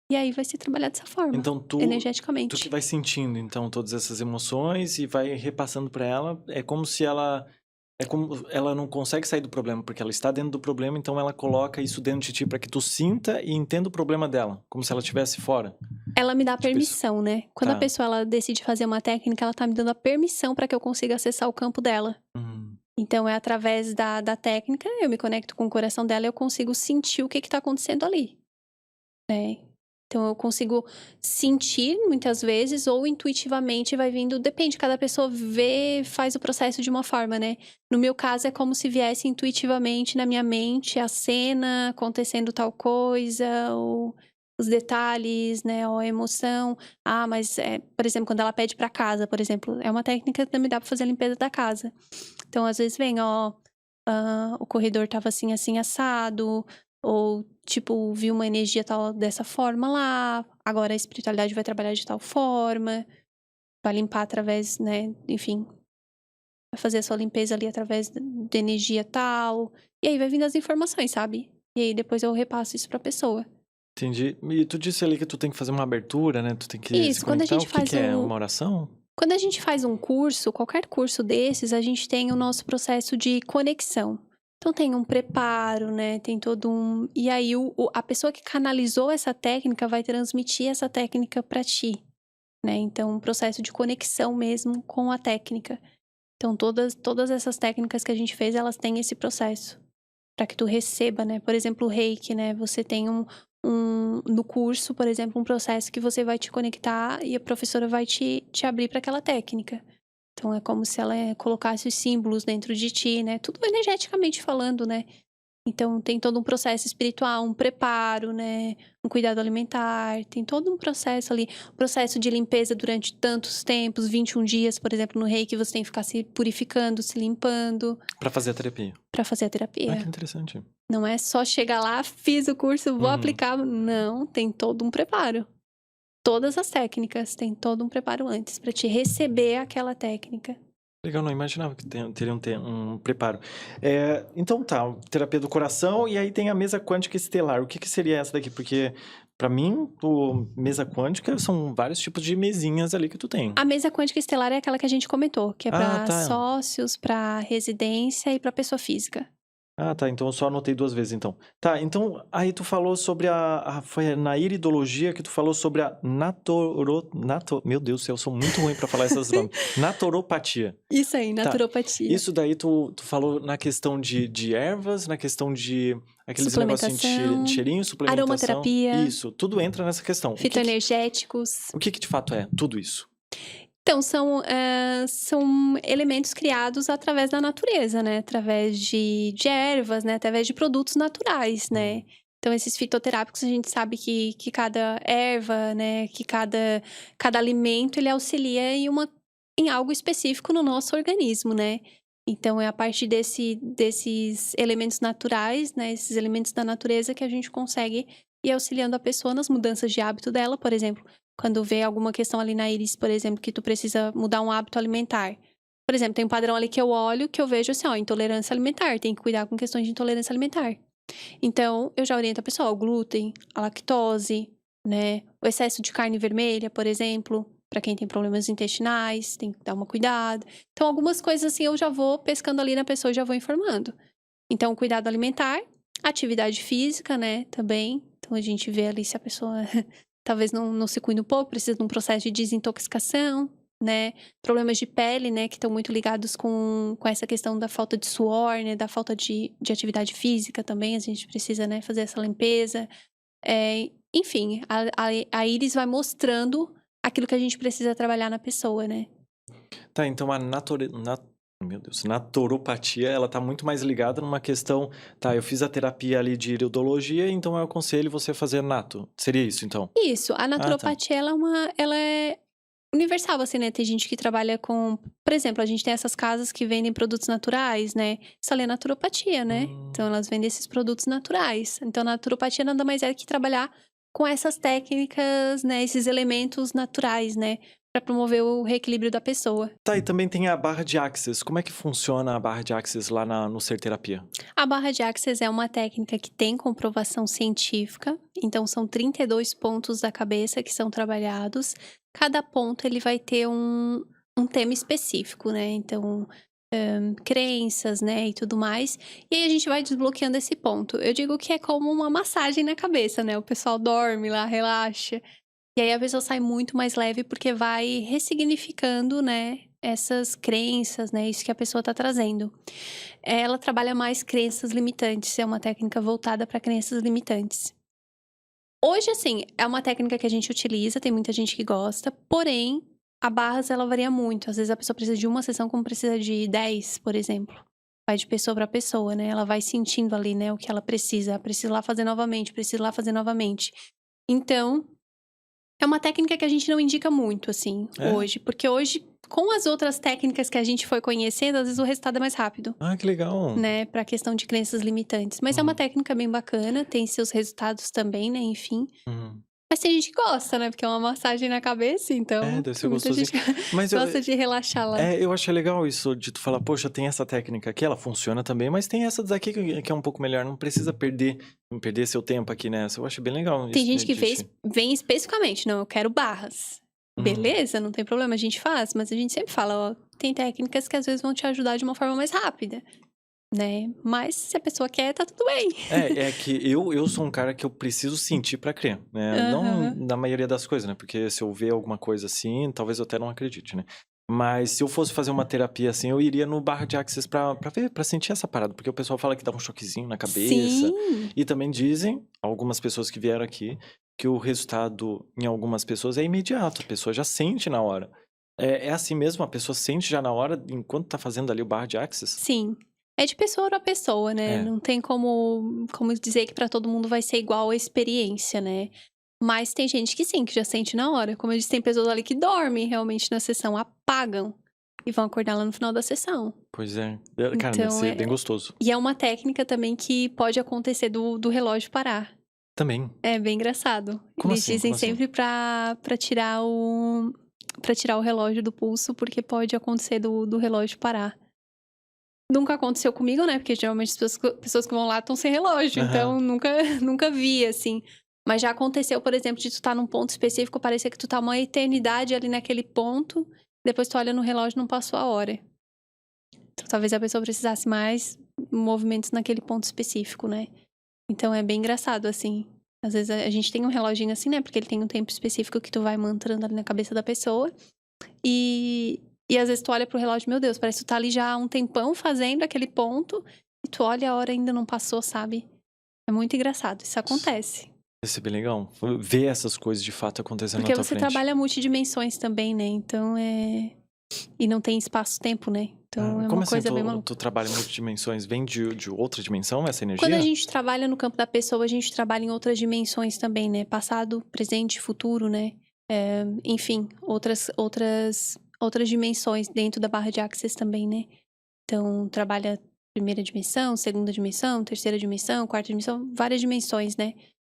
E aí vai ser trabalhado dessa forma, Então tu energeticamente. que vai sentindo então todas essas emoções e vai repassando pra ela, é como ela não consegue sair do problema, porque ela está dentro do problema, então ela coloca isso dentro de ti pra que tu sinta e entenda o problema dela, como se ela estivesse fora. Ela me dá Tipo isso. permissão, né? Quando Tá. a pessoa ela decide fazer uma técnica, ela tá me dando a permissão pra que eu consiga acessar o campo dela. Então, é através da técnica, eu me conecto com o coração dela e eu consigo sentir o que tá acontecendo ali, né? Então, eu consigo sentir, muitas vezes, ou intuitivamente vai vindo... Depende, cada pessoa faz o processo de uma forma, né? No meu caso, é como se viesse intuitivamente na minha mente a cena, acontecendo tal coisa, ou os detalhes, né? Ou a emoção. Ah, mas, por exemplo, quando ela pede pra casa, por exemplo, é uma técnica que também dá pra fazer a limpeza da casa. Então, às vezes vem, ó, o corredor tava assim, assim, assado, ou, tipo, vi uma energia tal dessa forma lá, agora a espiritualidade vai trabalhar de tal forma, vai limpar através, né, enfim, vai fazer a sua limpeza ali através de energia tal, e aí vai vindo as informações, sabe? E aí depois eu repasso isso pra pessoa. Entendi. E tu disse ali que tu tem que fazer uma abertura, né? Tu tem que se Isso, quando a conectar. gente O faz que é? o... Uma oração? Quando a gente faz um curso, qualquer curso desses, a gente tem o nosso processo de conexão. Então, tem um preparo, né? Tem todo um... E aí, a pessoa que canalizou essa técnica vai transmitir essa técnica pra ti, né? Então, um processo de conexão mesmo com a técnica. Então, todas essas técnicas que a gente fez, elas têm esse processo. Pra que tu receba, né? Por exemplo, o Reiki, né? Você tem no curso, por exemplo, um processo que você vai te conectar e a professora vai te abrir para aquela técnica. Então, é como se ela colocasse os símbolos dentro de ti, né? Tudo energeticamente falando, né? Então, tem todo um processo espiritual, um preparo, né? Um cuidado alimentar, tem todo um processo ali. Processo de limpeza durante tantos tempos, 21 dias, por exemplo, no Reiki, você tem que ficar se purificando, se limpando Pra fazer a terapia. pra fazer a Ah, que terapia. interessante. Não é só chegar lá, fiz o curso, vou Uhum. aplicar. Não, tem todo um preparo. Todas as técnicas, tem todo um preparo antes pra te receber aquela técnica. Legal, não imaginava que teriam um preparo. Então tá, terapia do coração e aí tem a mesa quântica estelar. O que seria essa daqui? Porque pra mim, mesa quântica são vários tipos de mesinhas ali que tu tem. A mesa quântica estelar é aquela que a gente comentou, que é Ah, pra tá. sócios, pra residência e pra pessoa física. Ah, tá. Então eu só anotei 2 vezes, então. Tá, então aí tu falou sobre foi na iridologia que tu falou sobre a meu Deus do céu, eu sou muito ruim pra falar esses nomes. Natoropatia. Isso aí, Tá. naturopatia. Isso daí tu falou na questão de ervas, na questão de aqueles negocinhos Suplementação, de cheirinho, suplementação. aromaterapia. Isso, tudo entra nessa questão. Fitoenergéticos. O que de fato é tudo isso? Então, são elementos criados através da natureza, né? Através de ervas, né? Através de produtos naturais, né? Então, esses fitoterápicos, a gente sabe que cada erva, né? Que cada alimento, ele auxilia em algo específico no nosso organismo, né? Então, é a partir desses elementos naturais, né? Esses elementos da natureza que a gente consegue ir auxiliando a pessoa nas mudanças de hábito dela, por exemplo. Quando vê alguma questão ali na íris, por exemplo, que tu precisa mudar um hábito alimentar. Por exemplo, tem um padrão ali que eu olho, que eu vejo assim, ó, intolerância alimentar. Tem que cuidar com questões de intolerância alimentar. Então, eu já oriento a pessoa ao glúten, a lactose, né? O excesso de carne vermelha, por exemplo, para quem tem problemas intestinais, tem que dar uma cuidado. Então, algumas coisas assim eu já vou pescando ali na pessoa e já vou informando. Então, cuidado alimentar, atividade física, né, também. Então, a gente vê ali se a pessoa talvez não se cuida um pouco, precisa de um processo de desintoxicação, né? Problemas de pele, né? Que estão muito ligados com essa questão da falta de suor, né? Da falta de atividade física também. A gente precisa, né? Fazer essa limpeza. Enfim, a íris vai mostrando aquilo que a gente precisa trabalhar na pessoa, né? Tá, então meu Deus, natoropatia, ela tá muito mais ligada numa questão, tá, eu fiz a terapia ali de iridologia, então eu aconselho você a fazer nato. Seria isso, então? Isso, a naturopatia, ela é universal, assim, né? Tem gente que trabalha com... Por exemplo, a gente tem essas casas que vendem produtos naturais, né? Isso ali é naturopatia, né? Então, elas vendem esses produtos naturais. Então, a naturopatia nada mais é que trabalhar com essas técnicas, né? Esses elementos naturais, né? Pra promover o reequilíbrio da pessoa. Tá, e também tem a barra de Axis. Como é que funciona a barra de Axis lá no Ser Terapia? A barra de Axis é uma técnica que tem comprovação científica. Então, são 32 pontos da cabeça que são trabalhados. Cada ponto, ele vai ter um tema específico, né? Então, crenças, né? E tudo mais. E aí, a gente vai desbloqueando esse ponto. Eu digo que é como uma massagem na cabeça, né? O pessoal dorme lá, relaxa. E aí, a pessoa sai muito mais leve porque vai ressignificando, né? Essas crenças, né? Isso que a pessoa tá trazendo. Ela trabalha mais crenças limitantes. É uma técnica voltada para crenças limitantes. Hoje, assim, é uma técnica que a gente utiliza, tem muita gente que gosta, porém, a barras, ela varia muito. Às vezes a pessoa precisa de uma sessão, como precisa de 10, por exemplo. Vai de pessoa para pessoa, né? Ela vai sentindo ali, né, o que ela precisa. Precisa ir lá fazer novamente, precisa ir lá fazer novamente. Então, é uma técnica que a gente não indica muito, assim, hoje. Porque hoje, com as outras técnicas que a gente foi conhecendo, às vezes o resultado é mais rápido. Ah, que legal. Né, pra questão de crenças limitantes. Mas é uma técnica bem bacana, tem seus resultados também, né, enfim. Mas tem gente que gosta, né, porque é uma massagem na cabeça, então... Deve ser muita gostosinho. gente Mas gosta de relaxar lá. eu achei legal isso de tu falar, poxa, tem essa técnica aqui, ela funciona também, mas tem essa daqui que é um pouco melhor, não precisa perder seu tempo aqui nessa. Eu acho bem legal. Tem isso, gente que de vem especificamente, não, eu quero barras. Beleza, não tem problema, a gente faz, mas a gente sempre fala, ó, tem técnicas que às vezes vão te ajudar de uma forma mais rápida, né? Mas se a pessoa quer, tá tudo bem. É que eu sou um cara que eu preciso sentir pra crer, né? Não na maioria das coisas, né? Porque se eu ver alguma coisa assim, talvez eu até não acredite, né? Mas se eu fosse fazer uma terapia assim, eu iria no barra de Axis pra ver, pra sentir essa parada. Porque o pessoal fala que dá um choquezinho na cabeça. Sim. E também dizem, algumas pessoas que vieram aqui, que o resultado em algumas pessoas é imediato. A pessoa já sente na hora. É assim mesmo? A pessoa sente já na hora, enquanto tá fazendo ali o barra de Axis? Sim. É de pessoa pra pessoa, né? É. Não tem como dizer que pra todo mundo vai ser igual a experiência, né? Mas tem gente que sim, que já sente na hora. Como eu disse, tem pessoas ali que dormem realmente na sessão, apagam e vão acordar lá no final da sessão. Pois é. Cara, deve Então, ser bem gostoso. E é uma técnica também que pode acontecer do relógio parar. Também. É bem engraçado. Como Eles assim? dizem Como assim? sempre pra tirar o relógio do pulso, porque pode acontecer do relógio parar. Nunca aconteceu comigo, né? Porque geralmente as pessoas que vão lá estão sem relógio. Aham. Então, nunca vi, assim. Mas já aconteceu, por exemplo, de tu estar num ponto específico, parecer que tu tá uma eternidade ali naquele ponto. Depois tu olha no relógio e não passou a hora. Então, talvez a pessoa precisasse mais movimentos naquele ponto específico, né? Então, é bem engraçado, assim. Às vezes a gente tem um reloginho assim, né? Porque ele tem um tempo específico que tu vai mantrando ali na cabeça da pessoa. E às vezes tu olha pro relógio, meu Deus, parece que tu tá ali já há um tempão fazendo aquele ponto. E tu olha, a hora ainda não passou, sabe? É muito engraçado, isso acontece. Deve ser bem legal. Ver essas coisas de fato acontecendo Porque na tua você frente. trabalha multidimensões também, né? Então E não tem espaço-tempo, né? Então é Como uma assim coisa bem maluca. tu trabalha em multidimensões? Vem de outra dimensão essa energia? Quando a gente trabalha no campo da pessoa, a gente trabalha em outras dimensões também, né? Passado, presente, futuro, né? Enfim, outras dimensões dentro da barra de Access também, né? Então, trabalha primeira dimensão, segunda dimensão, terceira dimensão, quarta dimensão, várias dimensões, né?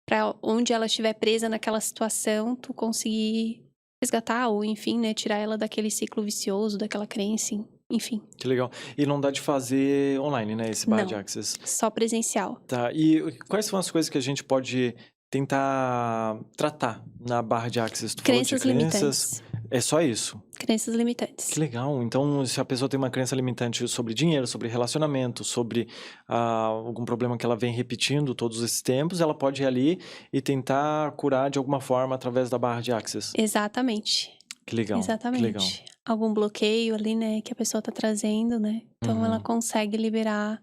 Pra onde ela estiver presa naquela situação, tu conseguir resgatar ou, enfim, né? Tirar ela daquele ciclo vicioso, daquela crença, enfim. Que legal. E não dá de fazer online, né? Esse barra de Não. Access. Só presencial. Tá. E quais são as coisas que a gente pode tentar tratar na barra de Access? Tu falou de Crenças crenças. limitantes. É só isso? Crenças limitantes. Que legal. Então, se a pessoa tem uma crença limitante sobre dinheiro, sobre relacionamento, sobre algum problema que ela vem repetindo todos esses tempos, ela pode ir ali e tentar curar de alguma forma através da barra de Access. Exatamente. Que legal. Exatamente. Que legal. Algum bloqueio ali, né, que a pessoa tá trazendo, né? Então ela consegue liberar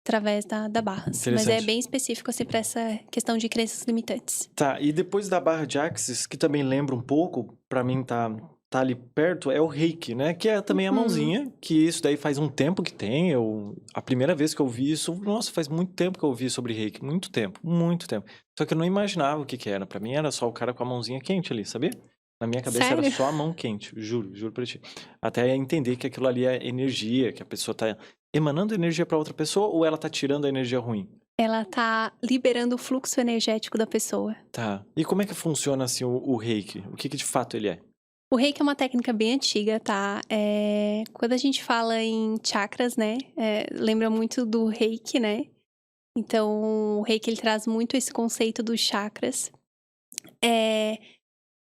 através da barra. Mas é Interessante. bem específico, assim, pra essa questão de crenças limitantes. Tá, e depois da barra de Access, que também lembra um pouco, pra mim tá ali perto, é o Reiki, né? Que é também a mãozinha, que isso daí faz um tempo que tem. A primeira vez que eu vi isso, nossa, faz muito tempo que eu ouvi sobre Reiki. Muito tempo, muito tempo. Só que eu não imaginava o que era. Pra mim era só o cara com a mãozinha quente ali, sabia? Na minha cabeça Sério? era só a mão quente, juro pra ti. Até entender que aquilo ali é energia, que a pessoa tá emanando energia pra outra pessoa ou ela tá tirando a energia ruim? Ela tá liberando o fluxo energético da pessoa. Tá. E como é que funciona assim o Reiki? O que de fato ele é? O Reiki é uma técnica bem antiga, tá? Quando a gente fala em chakras, né? Lembra muito do Reiki, né? Então, o Reiki ele traz muito esse conceito dos chakras.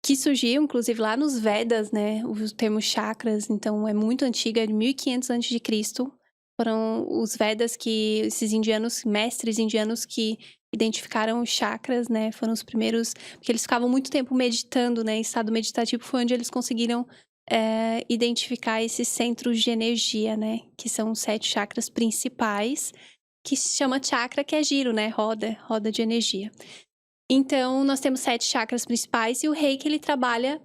Que surgiu, inclusive, lá nos Vedas, né? O termo chakras, então, é muito antigo, é de 1500 a.C. Foram os Vedas que esses indianos, mestres indianos que identificaram os chakras, né? Foram os primeiros, porque eles ficavam muito tempo meditando, né? Em estado meditativo foi onde eles conseguiram identificar esses centros de energia, né? Que são os 7 chakras principais, que se chama chakra, que é giro, né? Roda de energia. Então, nós temos 7 chakras principais e o Reiki, ele trabalha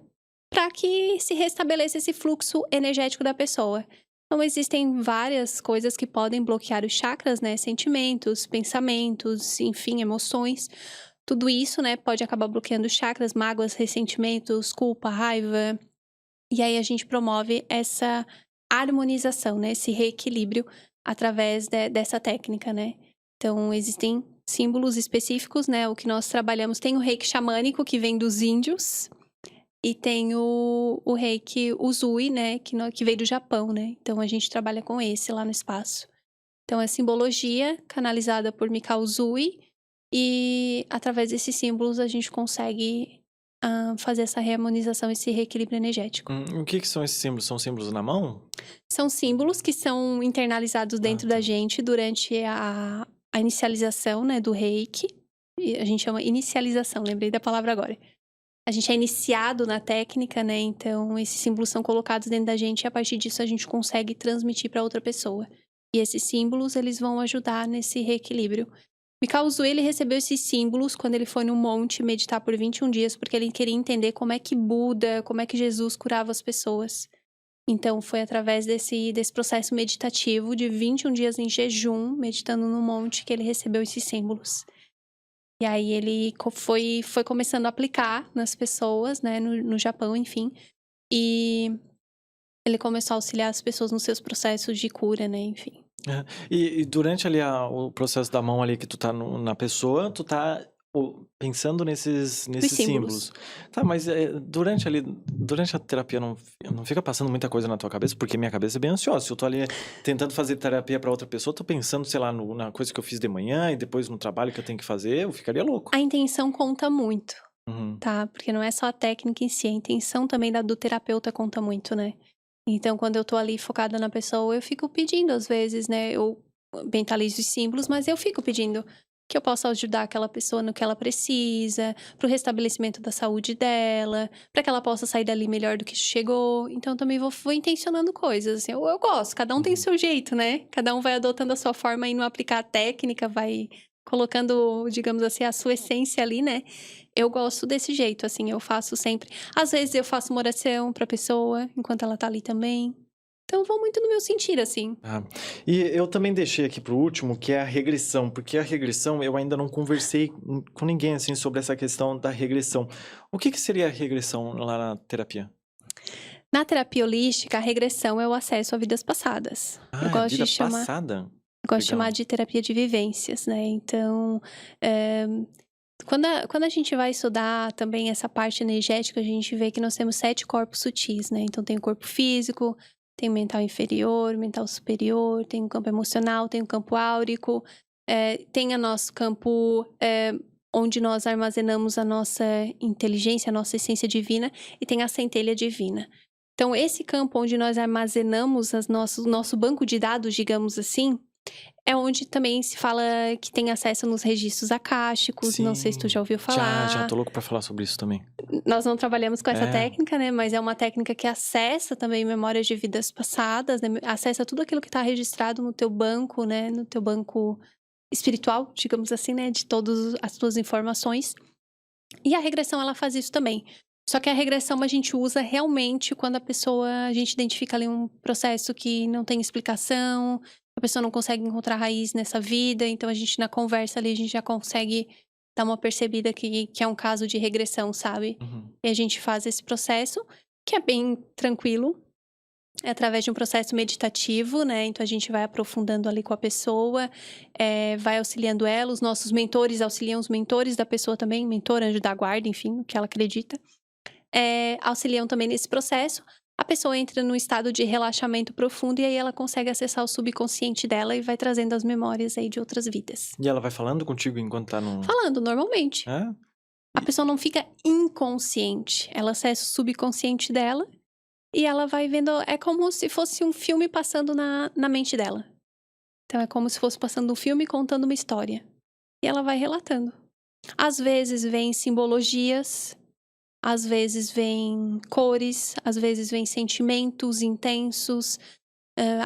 para que se restabeleça esse fluxo energético da pessoa. Então, existem várias coisas que podem bloquear os chakras, né? Sentimentos, pensamentos, enfim, emoções. Tudo isso, né, pode acabar bloqueando os chakras, mágoas, ressentimentos, culpa, raiva. E aí, a gente promove essa harmonização, né? Esse reequilíbrio através dessa técnica, né? Então, existem símbolos específicos, né? O que nós trabalhamos, tem o reiki xamânico, que vem dos índios, e tem o reiki Uzui, né? Que veio do Japão, né? Então, a gente trabalha com esse lá no espaço. Então, é simbologia canalizada por Mikao Uzui, e através desses símbolos a gente consegue fazer essa reharmonização, esse reequilíbrio energético. O que são esses símbolos? São símbolos na mão? São símbolos que são internalizados dentro da gente durante a inicialização, né, do reiki. E a gente chama inicialização, lembrei da palavra agora. A gente é iniciado na técnica, né, então esses símbolos são colocados dentro da gente e a partir disso a gente consegue transmitir para outra pessoa. E esses símbolos, eles vão ajudar nesse reequilíbrio. Mikao Uzui, ele recebeu esses símbolos quando ele foi no monte meditar por 21 dias, porque ele queria entender como é que Buda, como é que Jesus curava as pessoas. Então, foi através desse processo meditativo de 21 dias em jejum, meditando no monte, que ele recebeu esses símbolos. E aí ele foi começando a aplicar nas pessoas, né, no Japão, enfim. E ele começou a auxiliar as pessoas nos seus processos de cura, né, enfim. E durante ali o processo da mão ali que tu tá na pessoa, tu tá pensando nesses símbolos. Tá, mas durante a terapia não fica passando muita coisa na tua cabeça? Porque minha cabeça é bem ansiosa. Se eu tô ali tentando fazer terapia pra outra pessoa, tô pensando, sei lá, na coisa que eu fiz de manhã e depois no trabalho que eu tenho que fazer, eu ficaria louco. A intenção conta muito, Uhum. tá? Porque não é só a técnica em si, a intenção também do terapeuta conta muito, né? Então, quando eu tô ali focada na pessoa, eu fico pedindo às vezes, né? Eu mentalizo os símbolos, mas eu fico pedindo que eu possa ajudar aquela pessoa no que ela precisa, pro restabelecimento da saúde dela, pra que ela possa sair dali melhor do que chegou. Então, também vou intencionando coisas, assim. Eu gosto, cada um tem o seu jeito, né? Cada um vai adotando a sua forma e não aplicar a técnica, vai colocando, digamos assim, a sua essência ali, né? Eu gosto desse jeito, assim, eu faço sempre. Às vezes eu faço uma oração pra pessoa, enquanto ela tá ali também. Então, eu vou muito no meu sentir, assim. E eu também deixei aqui pro último, que é a regressão, porque a regressão eu ainda não conversei com ninguém, assim, sobre essa questão da regressão. O que seria a regressão lá na terapia? Na terapia holística, a regressão é o acesso a vidas passadas. Eu gosto vida de chamar, passada? eu gosto de chamar de terapia de vivências, né? Então, quando a gente vai estudar também essa parte energética, a gente vê que nós temos 7 corpos sutis, né? Então, tem o corpo físico, tem o mental inferior, mental superior, tem o campo emocional, tem o campo áurico, tem o nosso campo onde nós armazenamos a nossa inteligência, a nossa essência divina, e tem a centelha divina. Então, esse campo onde nós armazenamos o nosso banco de dados, digamos assim, é onde também se fala que tem acesso nos registros akáshicos. Não sei se tu já ouviu falar. Já tô louco pra falar sobre isso também. Nós não trabalhamos com essa técnica, né? Mas é uma técnica que acessa também memórias de vidas passadas, né? Acessa tudo aquilo que tá registrado no teu banco, né? No teu banco espiritual, digamos assim, né? De todas as tuas informações. E a regressão, ela faz isso também. Só que a regressão a gente usa realmente quando a gente identifica ali um processo que não tem explicação, a pessoa não consegue encontrar raiz nessa vida, então a gente na conversa ali, a gente já consegue dar uma percebida que é um caso de regressão, sabe? E a gente faz esse processo, que é bem tranquilo, é através de um processo meditativo, né? Então a gente vai aprofundando ali com a pessoa, vai auxiliando ela, os nossos mentores auxiliam os mentores da pessoa também, mentor, anjo da guarda, enfim, o que ela acredita. Auxiliam também nesse processo. A pessoa entra num estado de relaxamento profundo e aí ela consegue acessar o subconsciente dela e vai trazendo as memórias aí de outras vidas. E ela vai falando contigo enquanto tá no... Falando, normalmente. A pessoa não fica inconsciente. Ela acessa o subconsciente dela e ela vai vendo... É como se fosse um filme passando na mente dela. Então, é como se fosse passando um filme contando uma história. E ela vai relatando. Às vezes, vem simbologias... Às vezes vem cores, às vezes vem sentimentos intensos,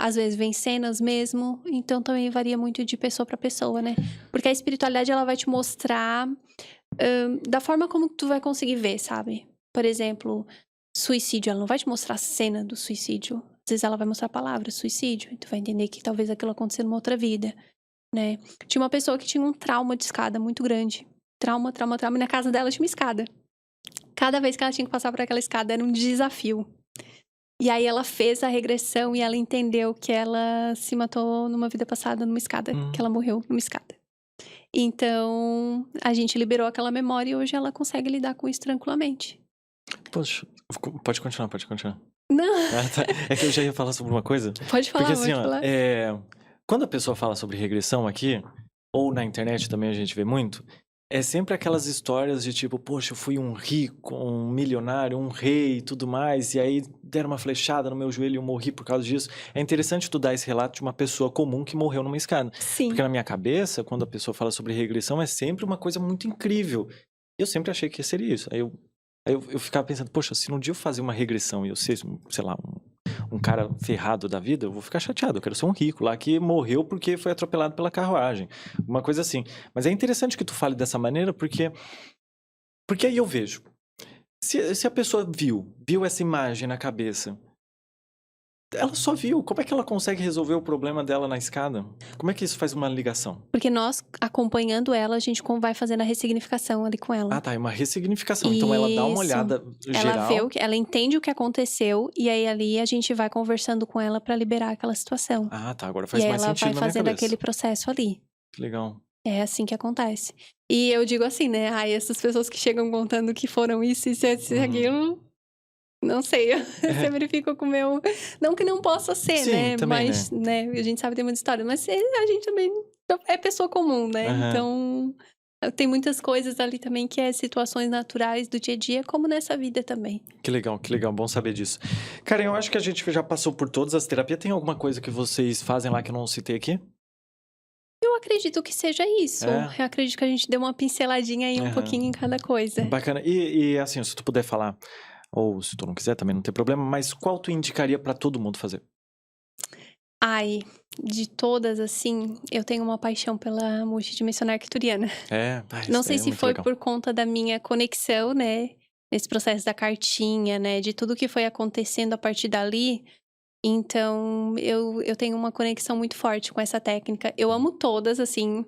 às vezes vem cenas mesmo. Então também varia muito de pessoa para pessoa, né? Porque a espiritualidade ela vai te mostrar da forma como tu vai conseguir ver, sabe? Por exemplo, suicídio, ela não vai te mostrar a cena do suicídio. Às vezes ela vai mostrar a palavra suicídio, e tu vai entender que talvez aquilo aconteceu numa outra vida, né? Tinha uma pessoa que tinha um trauma de escada muito grande. Trauma, e na casa dela tinha uma escada. Cada vez que ela tinha que passar por aquela escada era um desafio. E aí ela fez a regressão e ela entendeu que ela se matou numa vida passada numa escada. Que ela morreu numa escada. Então, a gente liberou aquela memória e hoje ela consegue lidar com isso tranquilamente. Poxa, pode continuar. Não. Tá. É que eu já ia falar sobre uma coisa. Pode falar, porque assim, pode falar. Quando a pessoa fala sobre regressão aqui, ou na internet também a gente vê muito, é sempre aquelas histórias de tipo, poxa, eu fui um rico, um milionário, um rei e tudo mais, e aí deram uma flechada no meu joelho e eu morri por causa disso. É interessante tu dar esse relato de uma pessoa comum que morreu numa escada. Sim. Porque na minha cabeça, quando a pessoa fala sobre regressão, é sempre uma coisa muito incrível. Eu sempre achei que seria isso. Aí eu ficava pensando, poxa, se um dia eu fazer uma regressão e eu ser, sei lá, um cara ferrado da vida, eu vou ficar chateado. Eu quero ser um rico lá que morreu porque foi atropelado pela carruagem. Uma coisa assim. Mas é interessante que tu fale dessa maneira porque aí eu vejo. Se a pessoa viu essa imagem na cabeça ela só viu. Como é que ela consegue resolver o problema dela na escada? Como é que isso faz uma ligação? Porque nós, acompanhando ela, a gente vai fazendo a ressignificação ali com ela. Ah, tá. É uma ressignificação. Então ela dá uma Isso. olhada Ela vê geral. ela entende o que aconteceu e aí ali a gente vai conversando com ela pra liberar aquela situação. Ah, tá. Agora E faz aí mais ela sentido vai na minha fazendo cabeça. aquele processo ali. Que legal. É assim que acontece. E eu digo assim, né? Ai, essas pessoas que chegam contando que foram isso, isso, aquilo. Não sei, eu sempre fico com o meu. Não que não possa ser, Sim, né? também, Mas, né? A gente sabe que tem muita história. Mas a gente também é pessoa comum, né? Aham. Então, tem muitas coisas ali também que é situações naturais do dia a dia, como nessa vida também. Que legal, bom saber disso. Karen, eu acho que a gente já passou por todas as terapias. Tem alguma coisa que vocês fazem lá que eu não citei aqui? Eu acredito que seja isso. É? Eu acredito que a gente deu uma pinceladinha aí, um Aham. pouquinho em cada coisa. Bacana. E assim, se tu puder falar, ou se tu não quiser, também não tem problema, mas qual tu indicaria pra todo mundo fazer? Ai, de todas, assim, eu tenho uma paixão pela multidimensional arcturiana. É, Não isso sei daí é se muito foi legal. por conta da minha conexão, né? Nesse processo da cartinha, né? De tudo que foi acontecendo a partir dali. Então, eu tenho uma conexão muito forte com essa técnica. Eu amo todas, assim.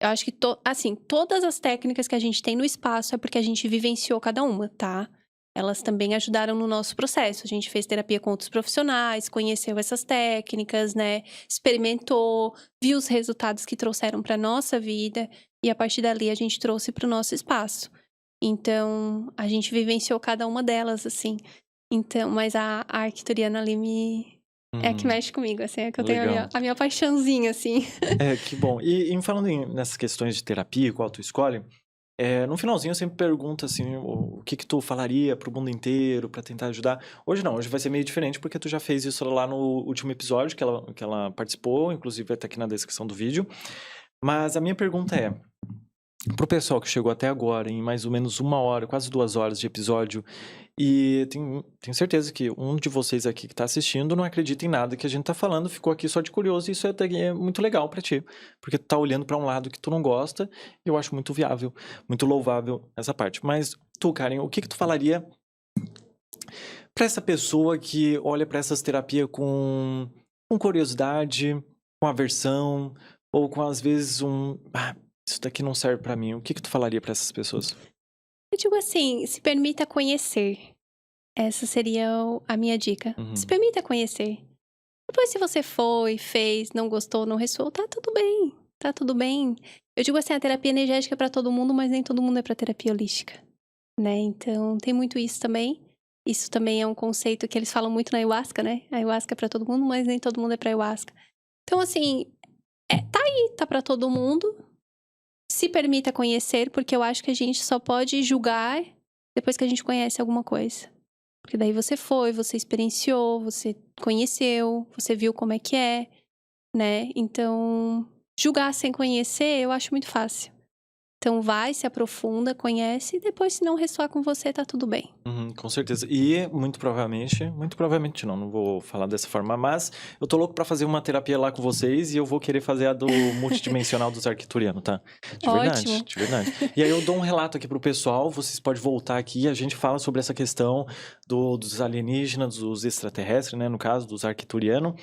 Eu acho que, assim, todas as técnicas que a gente tem no espaço é porque a gente vivenciou cada uma, tá? Elas também ajudaram no nosso processo. A gente fez terapia com outros profissionais, conheceu essas técnicas, né? Experimentou, viu os resultados que trouxeram para nossa vida e a partir dali a gente trouxe para o nosso espaço. Então, a gente vivenciou cada uma delas, assim. Então, mas a arcturiana ali é a que mexe comigo, assim, é que eu tenho Legal. a minha paixãozinha, assim. É, que bom. E falando nessas questões de terapia, qual tu escolhe, no finalzinho eu sempre pergunto assim, o que que tu falaria pro mundo inteiro pra tentar ajudar. Hoje não, hoje vai ser meio diferente porque tu já fez isso lá no último episódio que ela participou, inclusive vai estar aqui na descrição do vídeo. Mas a minha pergunta é, pro pessoal que chegou até agora, em mais ou menos 1 hora, quase 2 horas de episódio, e tenho certeza que um de vocês aqui que tá assistindo não acredita em nada que a gente tá falando, ficou aqui só de curioso, e isso é muito legal pra ti, porque tu tá olhando pra um lado que tu não gosta, e eu acho muito viável, muito louvável essa parte. Mas tu, Karen, o que que tu falaria pra essa pessoa que olha pra essas terapias com curiosidade, com aversão, ou com às vezes isso daqui não serve pra mim. O que que tu falaria pra essas pessoas? Eu digo assim, se permita conhecer. Essa seria a minha dica. Se permita conhecer. Depois, se você foi, fez, não gostou, não ressoou, tá tudo bem. Tá tudo bem. Eu digo assim, a terapia energética é pra todo mundo, mas nem todo mundo é pra terapia holística, né? Então, tem muito isso também. Isso também é um conceito que eles falam muito na ayahuasca, né? A ayahuasca é pra todo mundo, mas nem todo mundo é pra ayahuasca. Então, assim, tá aí, tá pra todo mundo. Se permita conhecer, porque eu acho que a gente só pode julgar depois que a gente conhece alguma coisa. Porque daí você foi, você experienciou, você conheceu, você viu como é que é, né? Então, julgar sem conhecer, eu acho muito fácil. Então, vai, se aprofunda, conhece, e depois, se não ressoar com você, tá tudo bem. Com certeza. E muito provavelmente não vou falar dessa forma, mas eu tô louco pra fazer uma terapia lá com vocês e eu vou querer fazer a do multidimensional dos arcturianos, tá? De verdade, Ótimo. de verdade. E aí eu dou um relato aqui pro pessoal, vocês podem voltar aqui e a gente fala sobre essa questão dos alienígenas, dos extraterrestres, né? No caso, dos arcturianos.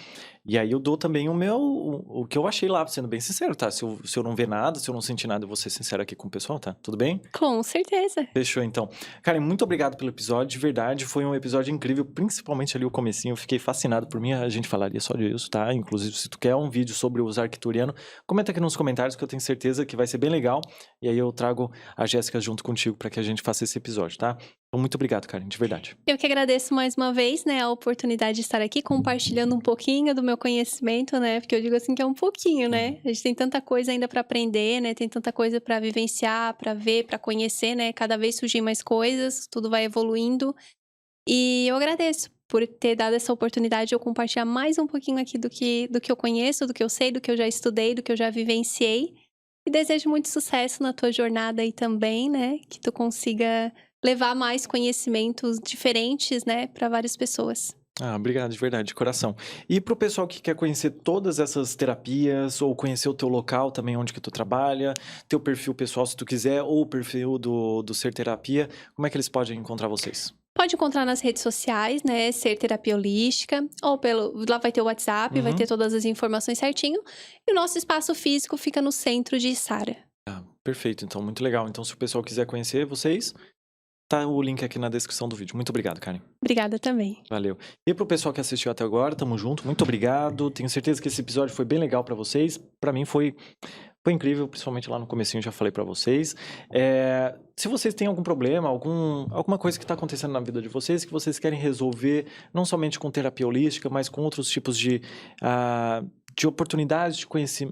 E aí eu dou também o que eu achei lá, sendo bem sincero, tá? Se eu não ver nada, se eu não sentir nada, eu vou ser sincero aqui com o pessoal, tá? Tudo bem? Com certeza. Fechou, então. Karen, muito obrigado pelo episódio, de verdade, foi um episódio incrível, principalmente ali o comecinho, eu fiquei fascinado por mim, a gente falaria só disso, tá? Inclusive, se tu quer um vídeo sobre os arcturianos, comenta aqui nos comentários que eu tenho certeza que vai ser bem legal, e aí eu trago a Jéssica junto contigo para que a gente faça esse episódio, tá? Então, muito obrigado, Karen, de verdade. Eu que agradeço mais uma vez, né, a oportunidade de estar aqui compartilhando um pouquinho do meu conhecimento, né, porque eu digo assim que é um pouquinho, né, a gente tem tanta coisa ainda para aprender, né, tem tanta coisa para vivenciar, para ver, para conhecer, né, cada vez surgem mais coisas, tudo vai evoluindo, e eu agradeço por ter dado essa oportunidade de eu compartilhar mais um pouquinho aqui do que eu conheço, do que eu sei, do que eu já estudei, do que eu já vivenciei, e desejo muito sucesso na tua jornada aí também, né, que tu consiga levar mais conhecimentos diferentes, né, para várias pessoas. Obrigado, de verdade, de coração. E pro pessoal que quer conhecer todas essas terapias, ou conhecer o teu local também, onde que tu trabalha, teu perfil pessoal, se tu quiser, ou o perfil do Ser Terapia, como é que eles podem encontrar vocês? Pode encontrar nas redes sociais, né? Ser Terapia Holística. Ou lá vai ter o WhatsApp, vai ter todas as informações certinho. E o nosso espaço físico fica no centro de Içara. Ah, perfeito, então muito legal. Então se o pessoal quiser conhecer vocês, tá o link aqui na descrição do vídeo. Muito obrigado, Karen. Obrigada também. Valeu. E pro pessoal que assistiu até agora, tamo junto. Muito obrigado. Tenho certeza que esse episódio foi bem legal pra vocês. Pra mim foi incrível, principalmente lá no comecinho, já falei pra vocês. Se vocês têm algum problema, alguma coisa que tá acontecendo na vida de vocês, que vocês querem resolver, não somente com terapia holística, mas com outros tipos de oportunidades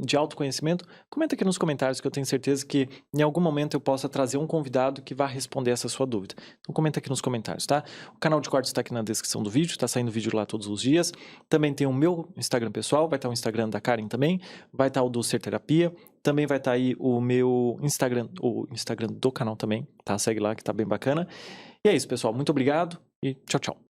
de autoconhecimento, comenta aqui nos comentários que eu tenho certeza que em algum momento eu possa trazer um convidado que vá responder essa sua dúvida. Então comenta aqui nos comentários, tá? O canal de cortes está aqui na descrição do vídeo, tá saindo vídeo lá todos os dias. Também tem o meu Instagram pessoal, vai estar o Instagram da Karen também, vai estar o do Ser Terapia, também vai estar aí o meu Instagram, o Instagram do canal também, tá? Segue lá que tá bem bacana. E é isso, pessoal. Muito obrigado e tchau, tchau.